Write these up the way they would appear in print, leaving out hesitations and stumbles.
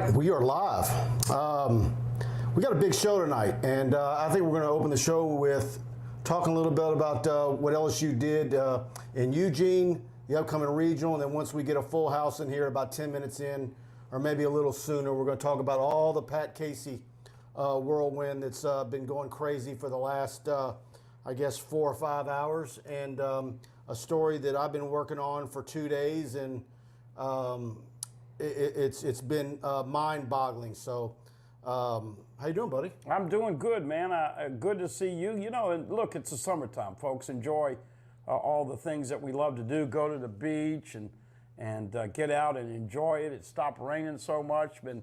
right, we are live. We got a big show tonight, and I think we're going to open the show with talking a little bit about what LSU did in Eugene, the upcoming regional, and then once we get a full house in here, about 10 minutes in, or maybe a little sooner, we're going to talk about all the Pat Casey whirlwind that's been going crazy for the last, I guess, 4 or 5 hours, and a story that I've been working on for 2 days, and it's been mind-boggling. So, how you doing, buddy? I'm doing good, man. Good to see you. You know, and look, it's the summertime, folks. Enjoy all the things that we love to do. Go to the beach and get out and enjoy it. It stopped raining so much. But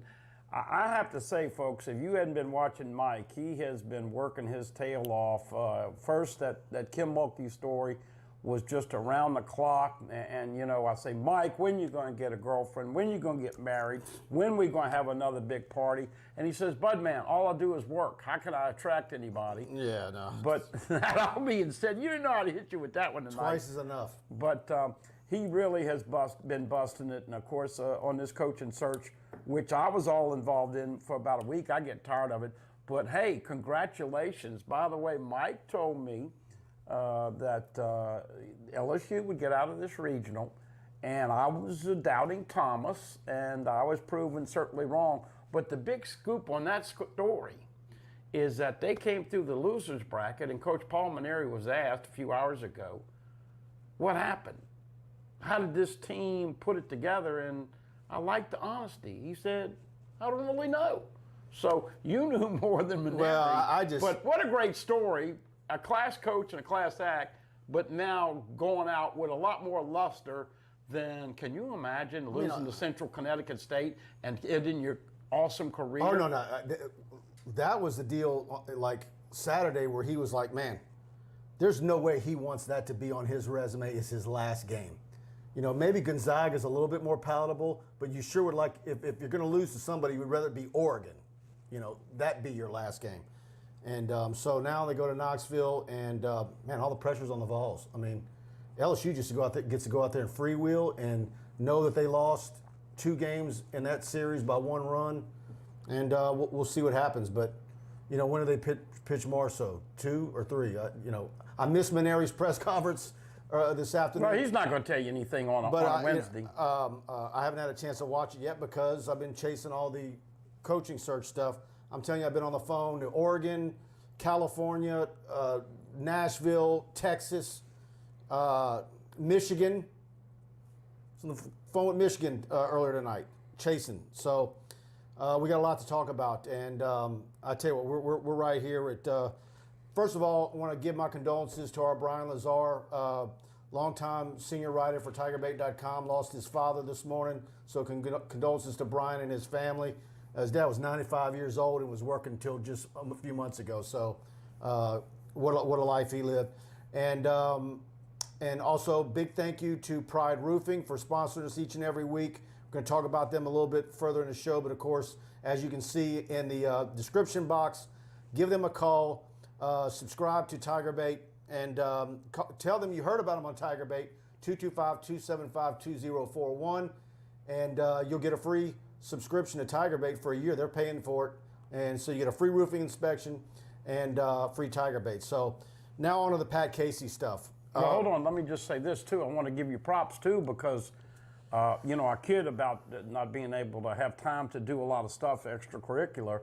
I have to say, folks, if you hadn't been watching Mike, he has been working his tail off. First, that Kim Mulkey story was just around the clock, and you know, I say, Mike, when you going to get a girlfriend? When you going to get married? When we going to have another big party? And he says, Bud, man, all I do is work. How can I attract anybody? Yeah, no. But that all being said, you didn't know how to hit you with that one tonight. Twice is enough. But he really has been busting it, and of course, on this coaching search, which I was all involved in for about a week, I get tired of it. But hey, congratulations. By the way, Mike told me that LSU would get out of this regional, and I was doubting Thomas, and I was proven certainly wrong. But the big scoop on that story is that they came through the losers bracket, and Coach Paul Maneri was asked a few hours ago, what happened? How did this team put it together? And I like the honesty. He said, I don't really know. So you knew more than Maneri. Well, But what a great story. A class coach and a class act, but now going out with a lot more luster than, can you imagine losing to Central Connecticut State and ending your awesome career? Oh, no. That was the deal, like Saturday, where he was like, man, there's no way he wants that to be on his resume. It's his last game. You know, maybe Gonzaga is a little bit more palatable, but you sure would like, if you're going to lose to somebody, you would rather it be Oregon. You know, that be your last game. And so now they go to Knoxville, and man, all the pressure's on the Vols. I mean, LSU gets to go out there and freewheel and know that they lost 2 games in that series by 1 run, and we'll see what happens. But you know, when do they pitch more so? 2 or 3? You know, I missed Maneri's press conference this afternoon. Well, he's not going to tell you anything on a Wednesday. I haven't had a chance to watch it yet because I've been chasing all the coaching search stuff. I'm telling you, I've been on the phone to Oregon, California, Nashville, Texas, Michigan. I was on the phone with Michigan earlier tonight, chasing. So we got a lot to talk about. And I tell you what, we're right here at. First of all, I want to give my condolences to our Brian Lazar, longtime senior writer for TigerBait.com. Lost his father this morning, so condolences to Brian and his family. His dad was 95 years old and was working until just a few months ago. So what a life he lived. And also big thank you to Pride Roofing for sponsoring us each and every week. We're going to talk about them a little bit further in the show. But, of course, as you can see in the description box, give them a call, subscribe to TigerBait, and tell them you heard about them on TigerBait, 225-275-2041, and you'll get a free subscription to TigerBait for a year. They're paying for it, and so you get a free roofing inspection and free TigerBait. So now on to the Pat Casey stuff. Well, hold on. Let me just say this too. I want to give you props too because you know, I kid about not being able to have time to do a lot of stuff extracurricular,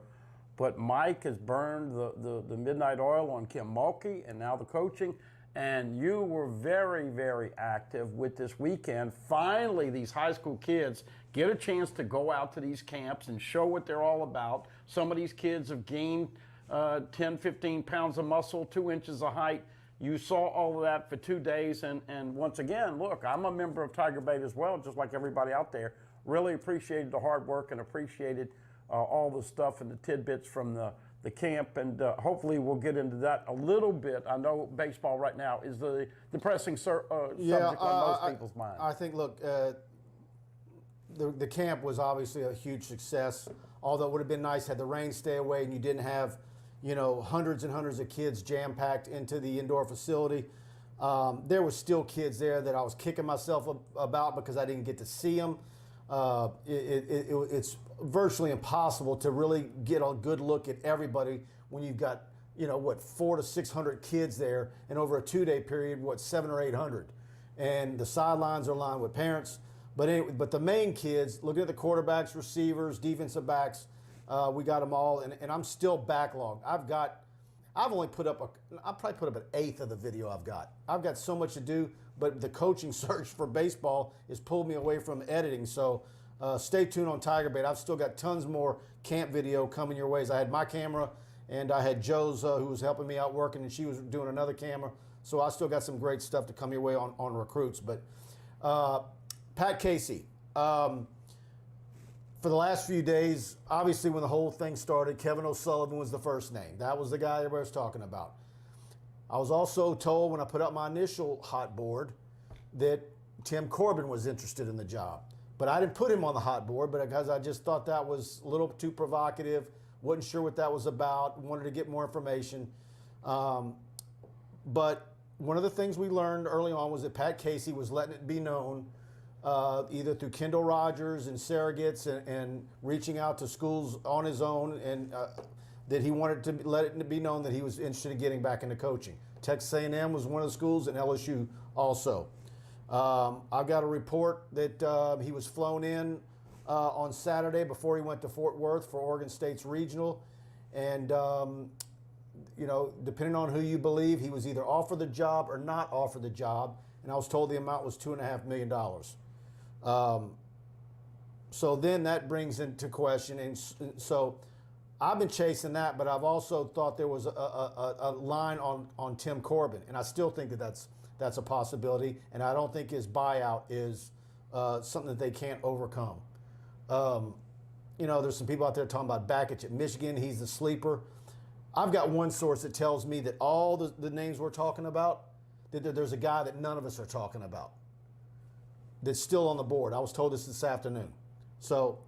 but Mike has burned the midnight oil on Kim Mulkey and now the coaching. And you were very, very active with this weekend. Finally, these high school kids get a chance to go out to these camps and show what they're all about. Some of these kids have gained 10, 15 pounds of muscle, 2 inches of height. You saw all of that for 2 days. And once again, look, I'm a member of TigerBait as well, just like everybody out there. Really appreciated the hard work and appreciated all the stuff and the tidbits from the camp, and hopefully we'll get into that a little bit. I know baseball right now is the depressing subject on most people's minds. I think, look, the camp was obviously a huge success, although it would have been nice had the rain stay away and you didn't have, you know, hundreds and hundreds of kids jam-packed into the indoor facility. There was still kids there that I was kicking myself about because I didn't get to see them. it's virtually impossible to really get a good look at everybody when you've got, 400 to 600 kids there, and over a 2-day period, 700 or 800, and the sidelines are lined with parents. But anyway, but the main kids, looking at the quarterbacks, receivers, defensive backs, we got them all, and I'm still backlogged. I've only put up I'll probably put up an eighth of the video I've got. I've got so much to do, but the coaching search for baseball has pulled me away from editing. So stay tuned on TigerBait. I've still got tons more camp video coming your ways. I had my camera, and I had Joe's who was helping me out working, and she was doing another camera. So I still got some great stuff to come your way on recruits. But Pat Casey, for the last few days, obviously when the whole thing started, Kevin O'Sullivan was the first name. That was the guy everybody was talking about. I was also told when I put up my initial hot board that Tim Corbin was interested in the job. But I didn't put him on the hot board because I just thought that was a little too provocative, wasn't sure what that was about, wanted to get more information. But one of the things we learned early on was that Pat Casey was letting it be known either through Kendall Rogers and surrogates and reaching out to schools on his own, and that he wanted to let it be known that he was interested in getting back into coaching. Texas A&M was one of the schools, and LSU also. I've got a report that he was flown in on Saturday before he went to Fort Worth for Oregon State's regional, and depending on who you believe, he was either offered the job or not offered the job, and I was told the amount was $2.5 million. So then that brings into question, and so I've been chasing that, but I've also thought there was a line on Tim Corbin, and I still think that that's a possibility, and I don't think his buyout is something that they can't overcome. There's some people out there talking about Bakich at Michigan. He's the sleeper. I've got one source that tells me that all the names we're talking about, that there's a guy that none of us are talking about that's still on the board. I was told this afternoon. So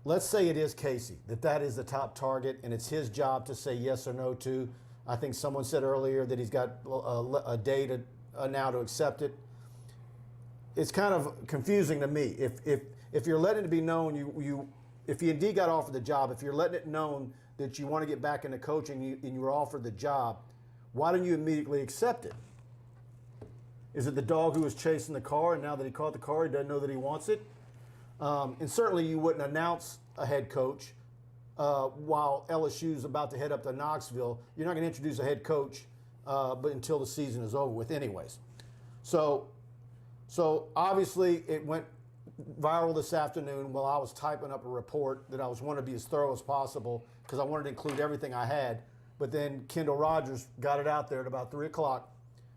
let's say it is Casey, that is the top target, and it's his job to say yes or no to. I think someone said earlier that he's got a day now to accept it. It's kind of confusing to me. If you're letting it be known, if you indeed got offered the job, if you're letting it known that you want to get back into coaching and you were offered the job, why don't you immediately accept it? Is it the dog who was chasing the car, and now that he caught the car, he doesn't know that he wants it? And certainly you wouldn't announce a head coach while LSU's about to head up to Knoxville. You're not going to introduce a head coach but until the season is over with anyways. So obviously it went viral this afternoon while I was typing up a report that I wanted to be as thorough as possible because I wanted to include everything I had. But then Kendall Rogers got it out there at about 3 o'clock,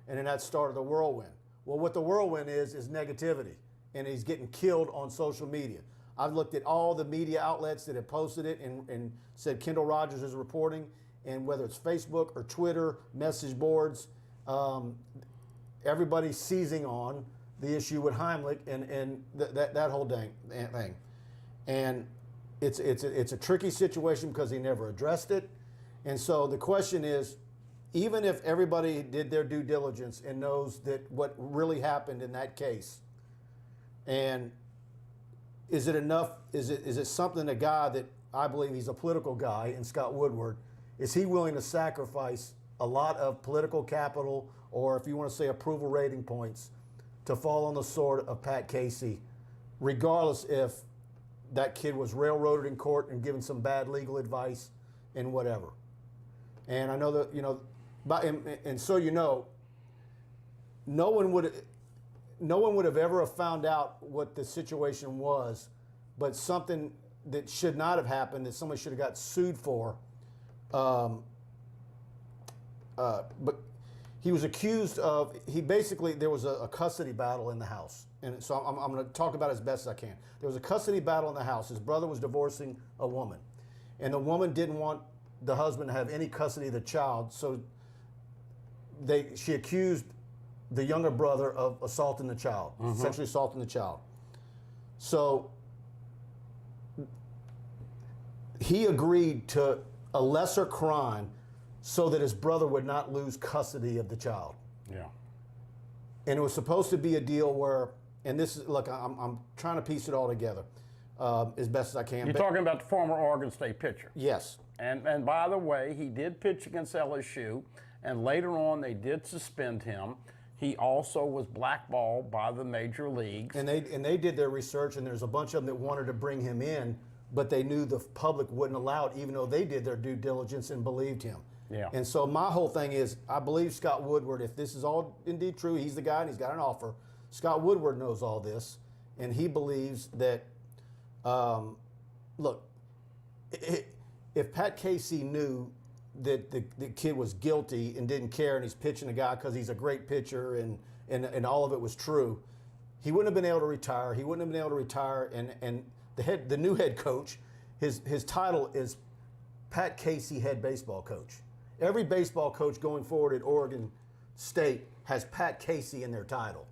and then that started the whirlwind. Well, what the whirlwind is negativity, and he's getting killed on social media. I've looked at all the media outlets that have posted it and said Kendall Rogers is reporting, and whether it's Facebook or Twitter, message boards, everybody's seizing on the issue with Heimlich and that whole thing. And it's a tricky situation because he never addressed it. And so the question is, even if everybody did their due diligence and knows that what really happened in that case, and is it enough? Is it something a guy that I believe he's a political guy, and Scott Woodward, is he willing to sacrifice a lot of political capital, or if you want to say approval rating points, to fall on the sword of Pat Casey, regardless if that kid was railroaded in court and given some bad legal advice and whatever? And I know that, and so no one would have ever found out what the situation was, but something that should not have happened, that somebody should have got sued for. But he was accused of, there was a custody battle in the house. And so I'm going to talk about it as best as I can. There was a custody battle in the house. His brother was divorcing a woman, and the woman didn't want the husband to have any custody of the child, so she accused the younger brother of assaulting the child, sexually assaulting the child. So he agreed to a lesser crime so that his brother would not lose custody of the child. Yeah. And it was supposed to be a deal where and this is, look, I'm trying to piece it all together as best as I can. You're talking about the former Oregon State pitcher. Yes. And by the way, he did pitch against LSU, and later on they did suspend him. He also was blackballed by the major leagues. And they did their research, and there's a bunch of them that wanted to bring him in, but they knew the public wouldn't allow it, even though they did their due diligence and believed him. Yeah. And so my whole thing is, I believe Scott Woodward, if this is all indeed true, he's the guy and he's got an offer. Scott Woodward knows all this, and he believes that, look, if Pat Casey knew that the kid was guilty and didn't care and he's pitching a guy because he's a great pitcher and all of it was true, he wouldn't have been able to retire. He wouldn't have been able to retire. And the new head coach, his title is Pat Casey head baseball coach. Every baseball coach going forward at Oregon State has Pat Casey in their title.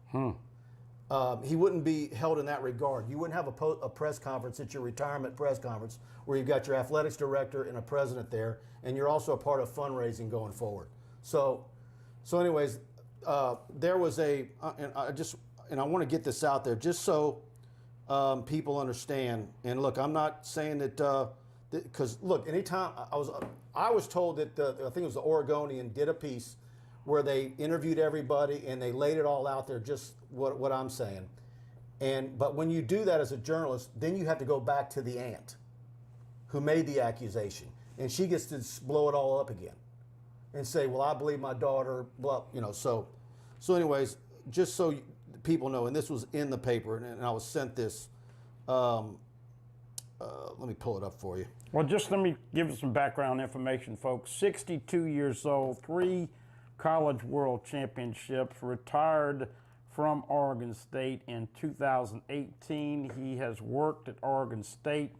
He wouldn't be held in that regard. You wouldn't have a press conference at your retirement press conference where you've got your athletics director and a president there, and you're also a part of fundraising going forward. So anyways, there was and I want to get this out there just so people understand. And look, I'm not saying that because look, anytime I was told that I think it was the Oregonian did a piece where they interviewed everybody and they laid it all out there, just what I'm saying. But when you do that as a journalist, then you have to go back to the aunt who made the accusation, and she gets to blow it all up again and say, well, I believe my daughter, blah, so anyways, just so people know, and this was in the paper, and I was sent this, let me pull it up for you. Well, just let me give you some background information, folks. 62 years old, 3 College World Championships, retired from Oregon State in 2018. He has worked at Oregon State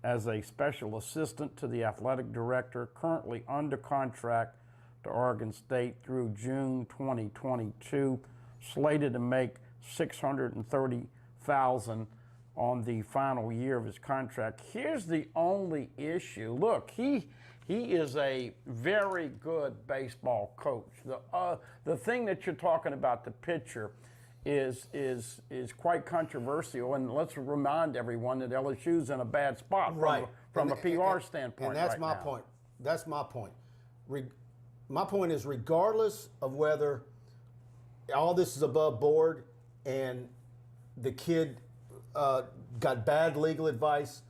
as a special assistant to the athletic director, currently under contract to Oregon State through June 2022, slated to make $630,000 on the final year of his contract. Here's the only issue. Look, he is a very good baseball coach. The thing that you're talking about, the pitcher, is quite controversial, and let's remind everyone that LSU's in a bad spot from a PR standpoint. And that's my point. That's my point. My point is, regardless of whether all this is above board and the kid got bad legal advice,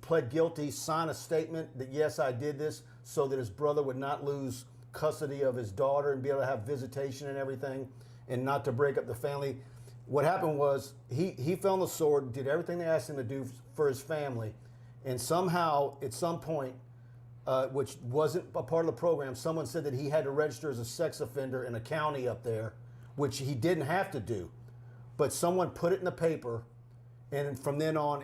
pled guilty, signed a statement that yes, I did this, so that his brother would not lose custody of his daughter and be able to have visitation and everything, and not to break up the family. What happened was he fell on the sword, did everything they asked him to do for his family, and somehow at some point, which wasn't a part of the program, someone said that he had to register as a sex offender in a county up there, which he didn't have to do, but someone put it in the paper, and from then on,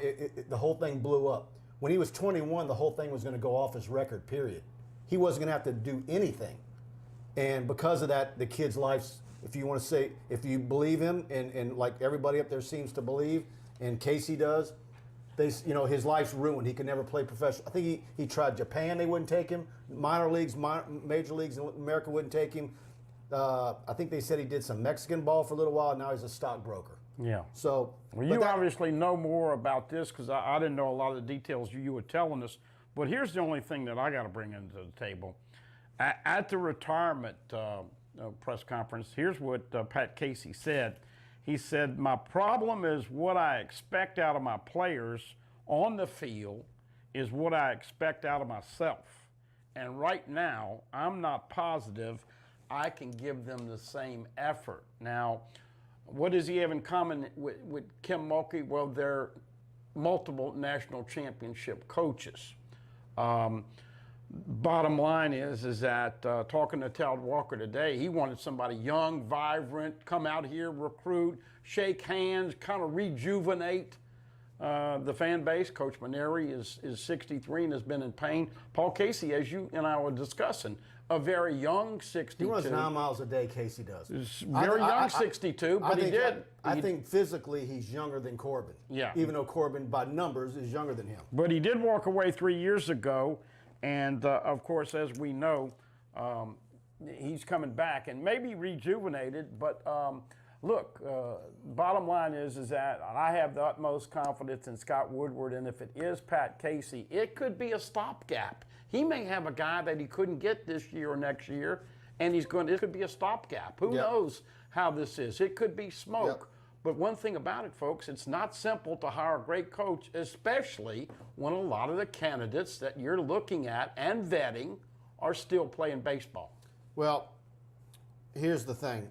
the whole thing blew up. When he was 21, the whole thing was going to go off his record, period. He wasn't going to have to do anything. And because of that, the kid's life's, if you want to say, if you believe him, and like everybody up there seems to believe, and Casey does, his life's ruined. He could never play professional. I think he tried Japan, they wouldn't take him. Minor leagues, major leagues in America wouldn't take him. I think they said he did some Mexican ball for a little while. Now he's a stockbroker. Yeah. So, well, you obviously know more about this because I didn't know a lot of the details you were telling us. But here's the only thing that I got to bring into the table. At the retirement press conference, here's what Pat Casey said. He said, my problem is what I expect out of my players on the field is what I expect out of myself. And right now, I'm not positive I can give them the same effort. Now, what does he have in common with Kim Mulkey? Well, they're multiple national championship coaches. Bottom line is that talking to Tad Walker today, he wanted somebody young, vibrant, come out here, recruit, shake hands, kind of rejuvenate the fan base. Coach Maneri is 63 and has been in pain. Paul Casey, as you and I were discussing, a very young 62. He runs 9 miles a day, Casey does. Very young 62, but he did. I think physically he's younger than Corbin. Yeah. Even though Corbin, by numbers, is younger than him. But he did walk away 3 years ago, and of course, as we know, he's coming back and maybe rejuvenated, but look, bottom line is that I have the utmost confidence in Scott Woodward, and if it is Pat Casey, it could be a stopgap. He may have a guy that he couldn't get this year or next year, and it could be a stopgap. Who knows how this is? It could be smoke. But one thing about it, folks, it's not simple to hire a great coach, especially when a lot of the candidates that you're looking at and vetting are still playing baseball. Well, here's the thing.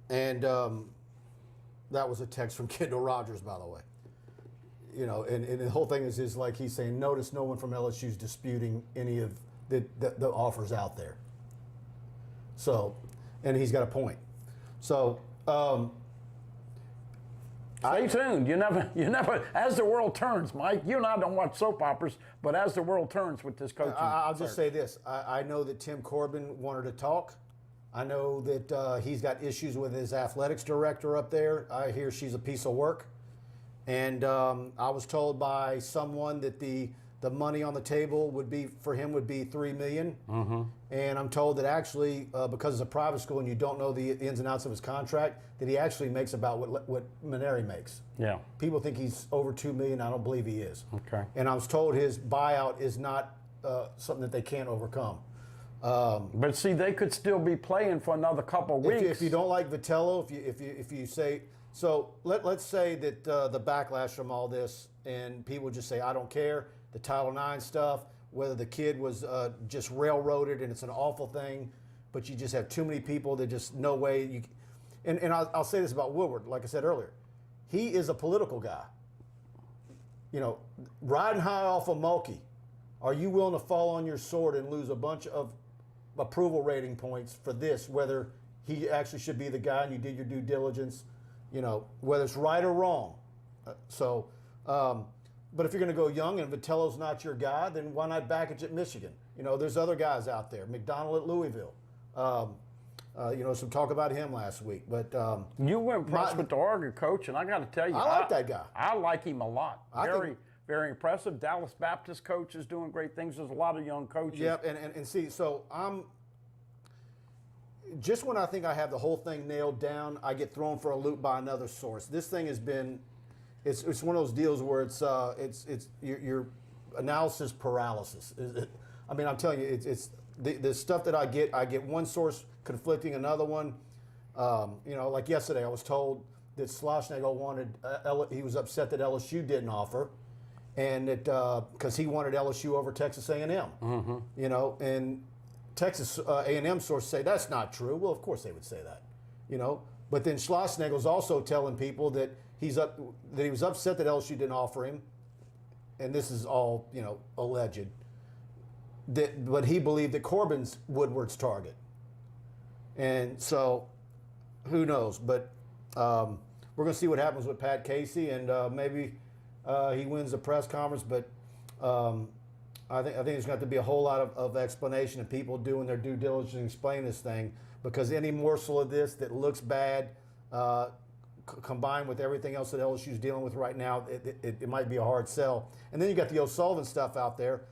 That was a text from Kendall Rogers, by the way. You know, and the whole thing is like he's saying, notice no one from LSU is disputing any of the offers out there. So, and he's got a point. So, stay tuned. You never, as the world turns, Mike, you and I don't watch soap operas, but as the world turns with this coaching. I'll just say this. I know that Tim Corbin wanted to talk. I know that he's got issues with his athletics director up there. I hear she's a piece of work. And I was told by someone that the money on the table would be $3 million. Mm-hmm. And I'm told that actually, because it's a private school and you don't know the ins and outs of his contract, that he actually makes about what Maneri makes. Yeah. People think he's over $2 million. I don't believe he is. Okay. And I was told his buyout is not something that they can't overcome. But see, they could still be playing for another couple of weeks. If you don't like Vitello, if you say so, let's say that the backlash from all this and people just say I don't care, the Title IX stuff, whether the kid was just railroaded and it's an awful thing, but you just have too many people that just no way you. And I'll say this about Woodward, like I said earlier, he is a political guy. You know, riding high off of Mulkey, are you willing to fall on your sword and lose a bunch of approval rating points for this, whether he actually should be the guy and you did your due diligence, you know, whether it's right or wrong. But if you're going to go young and Vitello's not your guy, then why not Backage at Michigan? You know, there's other guys out there. McDonald at Louisville. You know, some talk about him last week. But you were impressed with the Oregon coach, and I got to tell you, I like that guy. I like him a lot. Very impressive. Dallas Baptist coach is doing great things. There's a lot of young coaches. Yep, and see, so I'm just when I think I have the whole thing nailed down, I get thrown for a loop by another source. This thing has been, it's one of those deals where it's your analysis paralysis. I mean, I'm telling you, it's the stuff that I get one source conflicting another one. You know, like yesterday, I was told that Schlossnagle wanted, he was upset that LSU didn't offer. And that because he wanted LSU over Texas A&M, mm-hmm. You know, and Texas A&M sources say that's not true. Well, of course they would say that, you know. But then Schlossnagle's also telling people that he was upset that LSU didn't offer him, and this is all alleged. But he believed that Corbin's Woodward's target, and so who knows? But we're going to see what happens with Pat Casey, and maybe. He wins the press conference, but I think there's got to be a whole lot of explanation and people doing their due diligence and explaining this thing, because any morsel of this that looks bad, combined with everything else that LSU's dealing with right now, it might be a hard sell. And then you got the O'Sullivan stuff out there.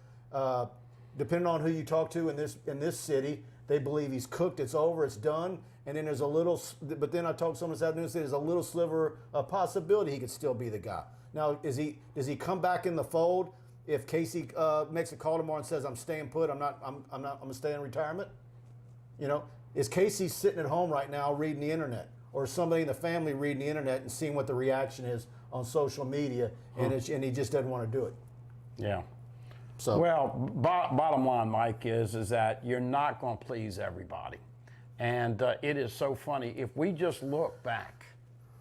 Depending on who you talk to in this city, they believe he's cooked, it's over, it's done. And then there's a little, but then I talked to someone this afternoon and said there's a little sliver of possibility he could still be the guy. Now, does he come back in the fold if Casey makes a call tomorrow and says I'm staying put, I'm gonna stay in retirement? You know, is Casey sitting at home right now reading the internet, or is somebody in the family reading the internet and seeing what the reaction is on social media, and he just doesn't want to do it? Yeah. So well, bottom line, Mike, is that you're not going to please everybody, and it is so funny if we just look back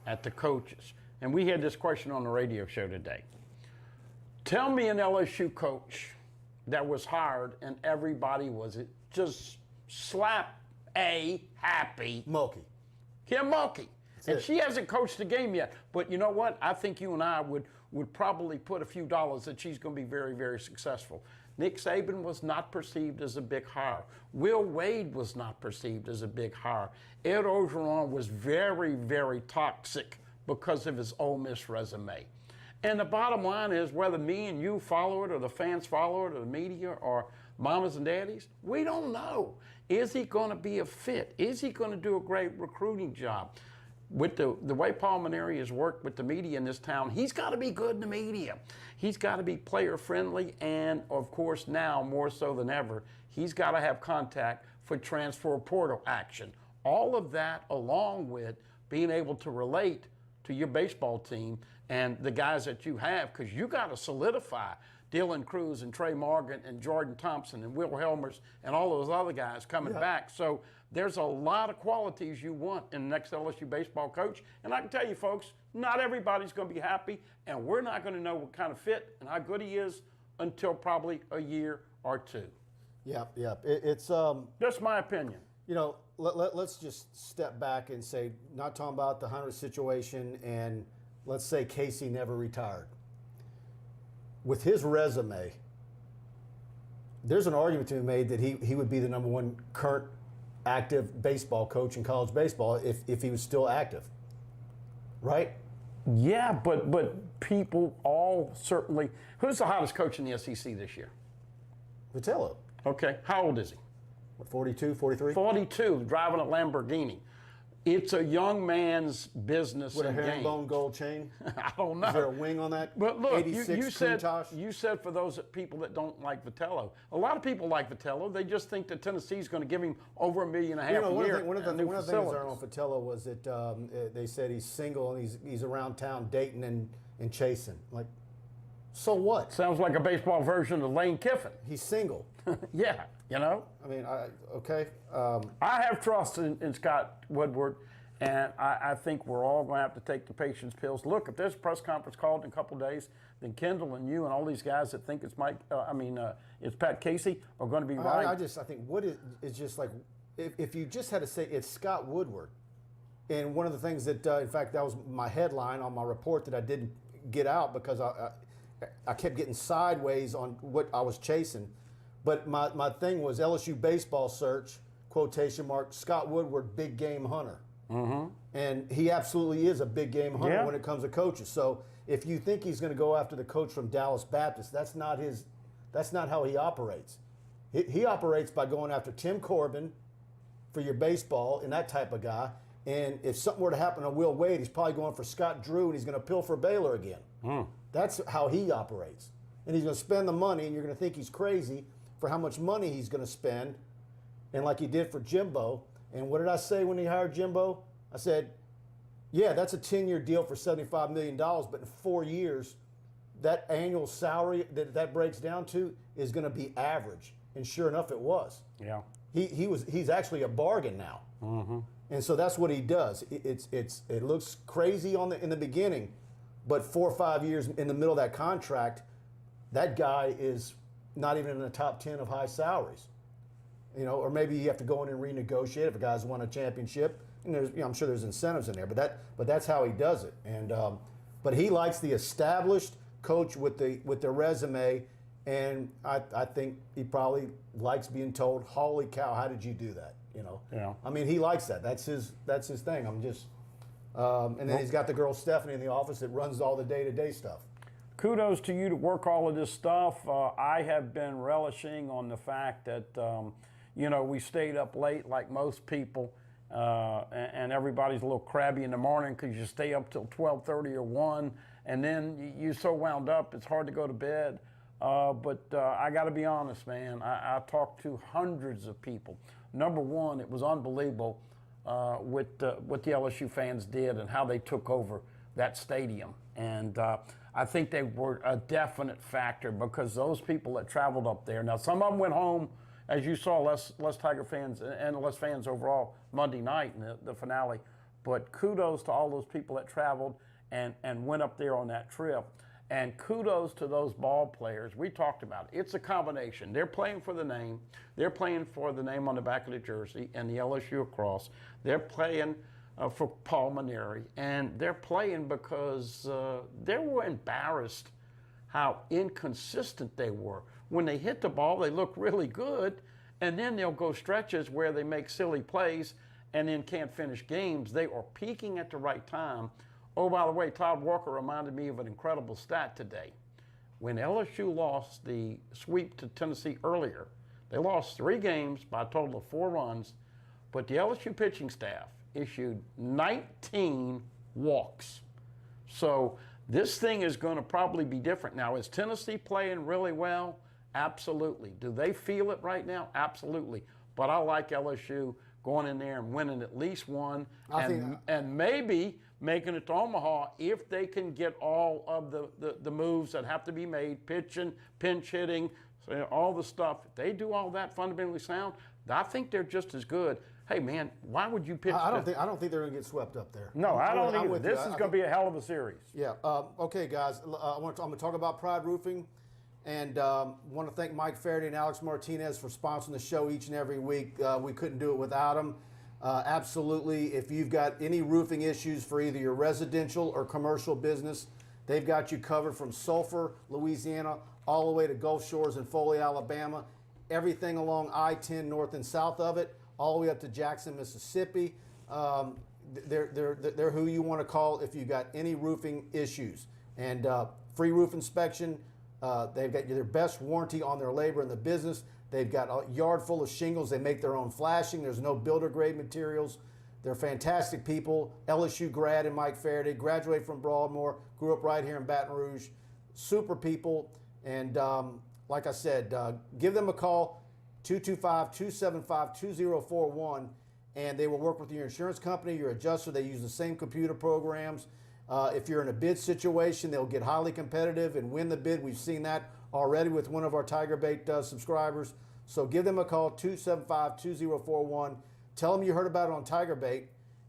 at the coaches. And we had this question on the radio show today. Tell me an LSU coach that was hired and everybody was just slap A happy. Mulkey. Kim Mulkey. And she hasn't coached the game yet. But you know what? I think you and I would probably put a few dollars that she's going to be very, very successful. Nick Saban was not perceived as a big hire. Will Wade was not perceived as a big hire. Ed Orgeron was very, very toxic because of his Ole Miss resume. And the bottom line is, whether me and you follow it, or the fans follow it, or the media, or mamas and daddies, we don't know. Is he going to be a fit? Is he going to do a great recruiting job? With the way Paul Mainieri has worked with the media in this town, he's got to be good in the media. He's got to be player friendly, and of course now more so than ever, he's got to have contact for transfer portal action. All of that along with being able to relate to your baseball team and the guys that you have, because you got to solidify Dylan Cruz and Trey Morgan and Jordan Thompson and Will Helmers and all those other guys coming back. So there's a lot of qualities you want in the next LSU baseball coach. And I can tell you, folks, not everybody's going to be happy, and we're not going to know what kind of fit and how good he is until probably a year or two. Yeah. It's That's my opinion. you know, let's just step back and say, not talking about the Hunter situation, and let's say Casey never retired. With his resume, there's an argument to be made that he would be the #1 current active baseball coach in college baseball if he was still active, right? Yeah, but people all certainly. Who's the hottest coach in the SEC this year? Vitello. Okay, how old is he? What, 42, 43? 42, driving a Lamborghini. It's a young man's business With a and game. herringbone gold chain? I don't know. Is there a wing on that? But look, 86 you said for those people that don't like Vitello, a lot of people like Vitello. They just think that Tennessee's going to give him over $1.5 million a year. One of the things I learned on Vitello was that they said he's single and he's around town dating and chasing. Like, so what? Sounds like a baseball version of Lane Kiffin. He's single. Yeah, you know. I mean, okay. I have trust in Scott Woodward, and I think we're all going to have to take the patience pills. Look, if there's a press conference called in a couple of days, then Kendall and you and all these guys that think it's it's Pat Casey are going to be right. I think Wood is just like, if you just had to say it's Scott Woodward, and one of the things that, in fact, that was my headline on my report that I didn't get out because I kept getting sideways on what I was chasing. But my thing was LSU baseball search, quotation mark, Scott Woodward, big game hunter. Mm-hmm. And he absolutely is a big game hunter when it comes to coaches. So if you think he's going to go after the coach from Dallas Baptist, that's not how he operates. He operates by going after Tim Corbin for your baseball and that type of guy. And if something were to happen to Will Wade, he's probably going for Scott Drew and he's going to pilfer Baylor again. That's how he operates. And he's going to spend the money, and you're going to think he's crazy for how much money he's going to spend, and like he did for Jimbo. And what did I say when he hired Jimbo? I said, yeah, that's a 10-year deal for $75 million, but in 4 years, that annual salary that breaks down to is going to be average. And sure enough, it was. Yeah. He's actually a bargain now. Mm-hmm. And so that's what he does. It looks crazy in the beginning, but 4 or 5 years in the middle of that contract, that guy is not even in the top 10 of high salaries. You know, or maybe you have to go in and renegotiate if a guy's won a championship. And I'm sure there's incentives in there, but that's how he does it. And but he likes the established coach with the resume, and I think he probably likes being told, "Holy cow, how did you do that?" You know. Yeah. I mean, he likes that. That's his thing. I'm just. And then he's got the girl Stephanie in the office that runs all the day-to-day stuff. Kudos to you to work all of this stuff. I have been relishing on the fact that, we stayed up late like most people, and everybody's a little crabby in the morning because you stay up till 12:30 or 1, and then you're so wound up it's hard to go to bed. But I got to be honest, man. I talked to hundreds of people. Number one, it was unbelievable what the LSU fans did and how they took over that stadium. And I think they were a definite factor because those people that traveled up there, now some of them went home, as you saw, less Tiger fans and less fans overall Monday night in the finale, but kudos to all those people that traveled and went up there on that trip. And kudos to those ball players. We talked about it. It's a combination. They're playing for the name. They're playing for the name on the back of the jersey and the LSU across. They're playing for Paul Mainieri, and they're playing because they were embarrassed how inconsistent they were. When they hit the ball, they look really good, and then they'll go stretches where they make silly plays and then can't finish games. They are peaking at the right time. Oh, by the way, Todd Walker reminded me of an incredible stat today. When LSU lost the sweep to Tennessee earlier, They lost 3 games by a total of 4 runs, but the LSU pitching staff issued 19 walks. So this thing is going to probably be different. Now, is Tennessee playing really well? Absolutely. Do they feel it right now? Absolutely. But I like LSU going in there and winning at least one, and maybe making it to Omaha if they can get all of the moves that have to be made, pitching, pinch hitting, all the stuff. If they do all that fundamentally sound, I think they're just as good. Hey, man, why would you pitch? I don't think they're going to get swept up there. No, I don't either. This is going to be a hell of a series. Yeah. Okay, guys. I'm going to talk about Pride Roofing, and want to thank Mike Faraday and Alex Martinez for sponsoring the show each and every week. We couldn't do it without them. Absolutely. If you've got any roofing issues for either your residential or commercial business, they've got you covered from Sulphur, Louisiana, all the way to Gulf Shores and Foley, Alabama. Everything along I-10 north and south of it, all the way up to Jackson, Mississippi. They're who you want to call if you've got any roofing issues. And free roof inspection. They've got their best warranty on their labor in the business. They've got a yard full of shingles. They make their own flashing. There's no builder grade materials. They're fantastic people. LSU grad and Mike Faraday, graduated from Broadmoor, grew up right here in Baton Rouge. Super people. And like I said, give them a call, 225-275-2041, and they will work with your insurance company, your adjuster. They use the same computer programs. If you're in a bid situation, they'll get highly competitive and win the bid. We've seen that already with one of our TigerBait subscribers. So give them a call, 275-2041. Tell them you heard about it on TigerBait,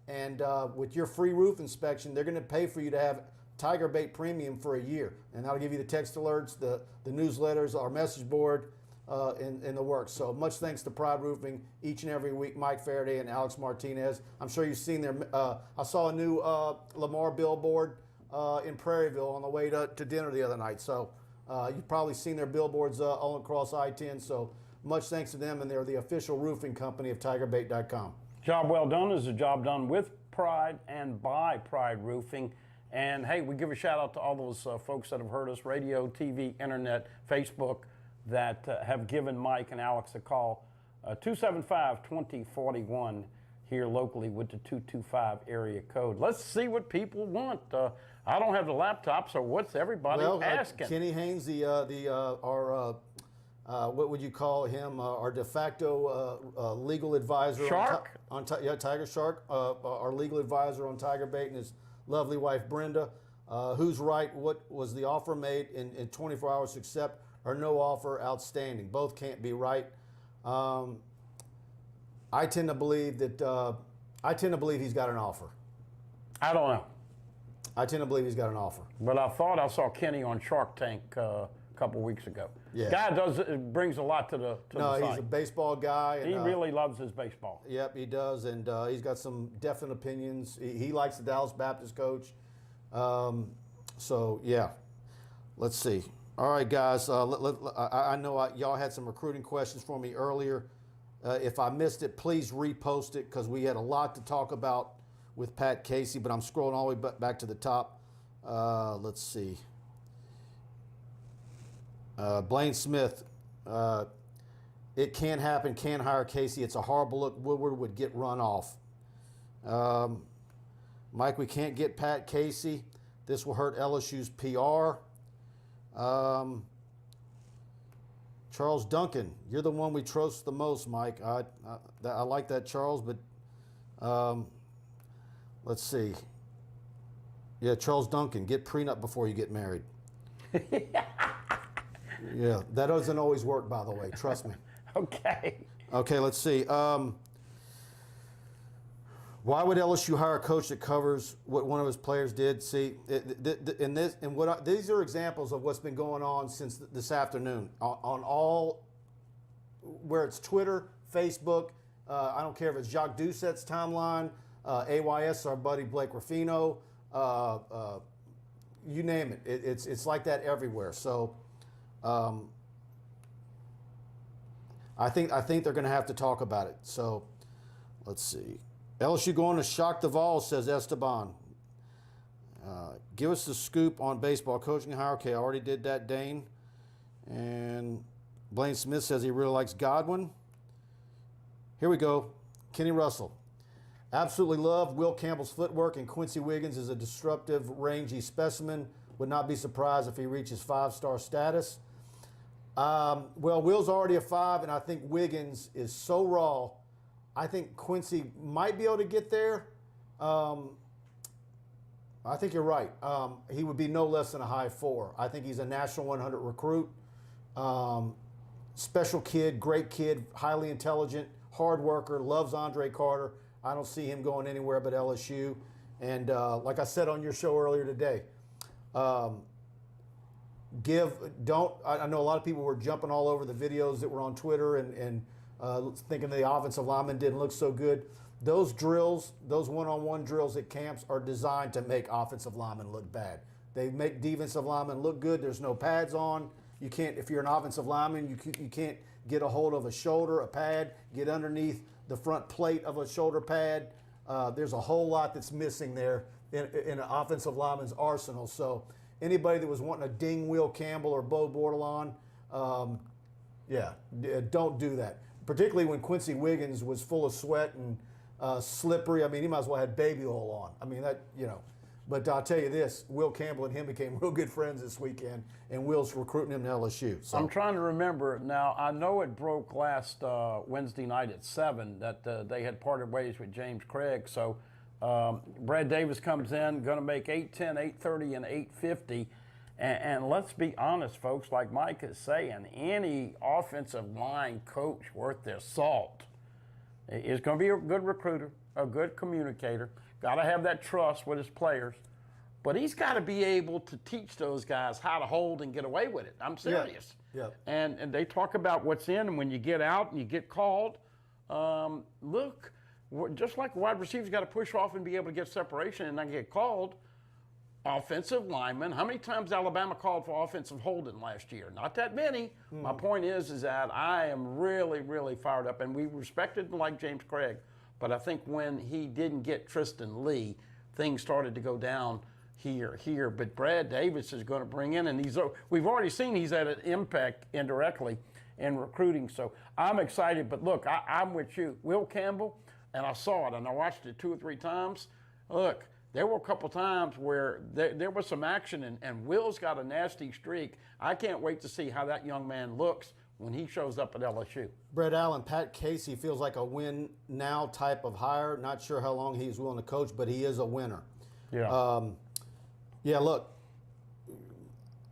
and with your free roof inspection, they're going to pay for you to have TigerBait Premium for a year, and that'll give you the text alerts, the newsletters, our message board, in the works. So much thanks to Pride Roofing each and every week, Mike Faraday and Alex Martinez. I'm sure you've seen their, I saw a new Lamar billboard in Prairieville on the way to dinner the other night. So you've probably seen their billboards all across I-10. So much thanks to them, and they're the official roofing company of TigerBait.com. Job well done is a job done with pride and by Pride Roofing. And hey, we give a shout out to all those folks that have heard us, radio, TV, internet, Facebook, that have given Mike and Alex a call. 275-2041 here locally with the 225 area code. Let's see what people want. I don't have the laptop, so what's everybody asking? Kenny Haynes, our what would you call him? Our de facto legal advisor. Shark? Tiger Shark, our legal advisor on TigerBait, and his lovely wife Brenda. Who's right? What was the offer made in 24 hours? Accept or no offer? Outstanding. Both can't be right. I tend to believe that. I tend to believe he's got an offer. I don't know. I tend to believe he's got an offer. But I thought I saw Kenny on Shark Tank a couple weeks ago. Yeah. Guy brings a lot to the site. He's a baseball guy. And, he really loves his baseball. Yep, he does, and he's got some definite opinions. He likes the Dallas Baptist coach. So yeah, let's see. All right, guys. I know y'all had some recruiting questions for me earlier. If I missed it, please repost it, because we had a lot to talk about with Pat Casey. But I'm scrolling all the way back to the top. Let's see. Blaine Smith, it can't happen, can't hire Casey. It's a horrible look. Woodward would get run off. Mike, we can't get Pat Casey. This will hurt LSU's PR. Charles Duncan, you're the one we trust the most, Mike. I like that, Charles, but let's see. Yeah, Charles Duncan, get prenup before you get married. Yeah, that doesn't always work, by the way. Trust me. Okay. Okay, let's see. Why would LSU hire a coach that covers what one of his players did? See, these are examples of what's been going on since this afternoon on all, where it's Twitter, Facebook. I don't care if it's Jacques Doucette's timeline, AYS, our buddy Blake Ruffino. You name it. It's like that everywhere. So. I think they're going to have to talk about it. So, let's see. LSU going to shock the Vols, says Esteban. Give us the scoop on baseball coaching hire. Okay, I already did that, Dane. And Blaine Smith says he really likes Godwin. Here we go. Kenny Russell. Absolutely love Will Campbell's footwork, and Quincy Wiggins is a disruptive, rangy specimen. Would not be surprised if he reaches 5-star status. Well, Will's already a 5, and I think Wiggins is so raw. I think Quincy might be able to get there. I think you're right. He would be no less than a high 4. I think he's a National 100 recruit. Special kid, great kid, highly intelligent, hard worker, loves Andre Carter. I don't see him going anywhere but LSU. And like I said on your show earlier today, I know a lot of people were jumping all over the videos that were on Twitter and thinking the offensive lineman didn't look so good. Those drills, those one-on-one drills at camps are designed to make offensive linemen look bad. They make defensive linemen look good. There's no pads on. You can't, if you're an offensive lineman, you can't get a hold of a shoulder, a pad, get underneath the front plate of a shoulder pad. There's a whole lot that's missing there in an offensive lineman's arsenal. So anybody that was wanting to ding Will Campbell or Bo Bordelon, don't do that. Particularly when Quincy Wiggins was full of sweat and slippery. I mean, he might as well have baby oil on. I mean, that, you know. But I'll tell you this, Will Campbell and him became real good friends this weekend, and Will's recruiting him to LSU. So. I'm trying to remember. Now, I know it broke last Wednesday night at 7 that they had parted ways with James Craig. So Brad Davis comes in, going to make 8:10, 8:30, and 8:50. And let's be honest, folks, like Mike is saying, any offensive line coach worth their salt is going to be a good recruiter, a good communicator. Got to have that trust with his players. But he's got to be able to teach those guys how to hold and get away with it. I'm serious. Yeah. And they talk about what's in, and when you get out and you get called, look, just like a wide receiver's got to push off and be able to get separation and not get called, offensive linemen, how many times Alabama called for offensive holding last year? Not that many. My point is that I am really, really fired up, and we respected and liked James Craig. But I think when he didn't get Tristan Lee, things started to go down here. But Brad Davis is going to bring in, and we've already seen he's had an impact indirectly in recruiting. So I'm excited. But look, I'm with you. Will Campbell, and I saw it, and I watched it 2 or 3 times. Look, there were a couple times where there was some action, and Will's got a nasty streak. I can't wait to see how that young man looks when he shows up at LSU. Brett Allen, Pat Casey feels like a win now type of hire. Not sure how long he's willing to coach, but he is a winner. Yeah. Look,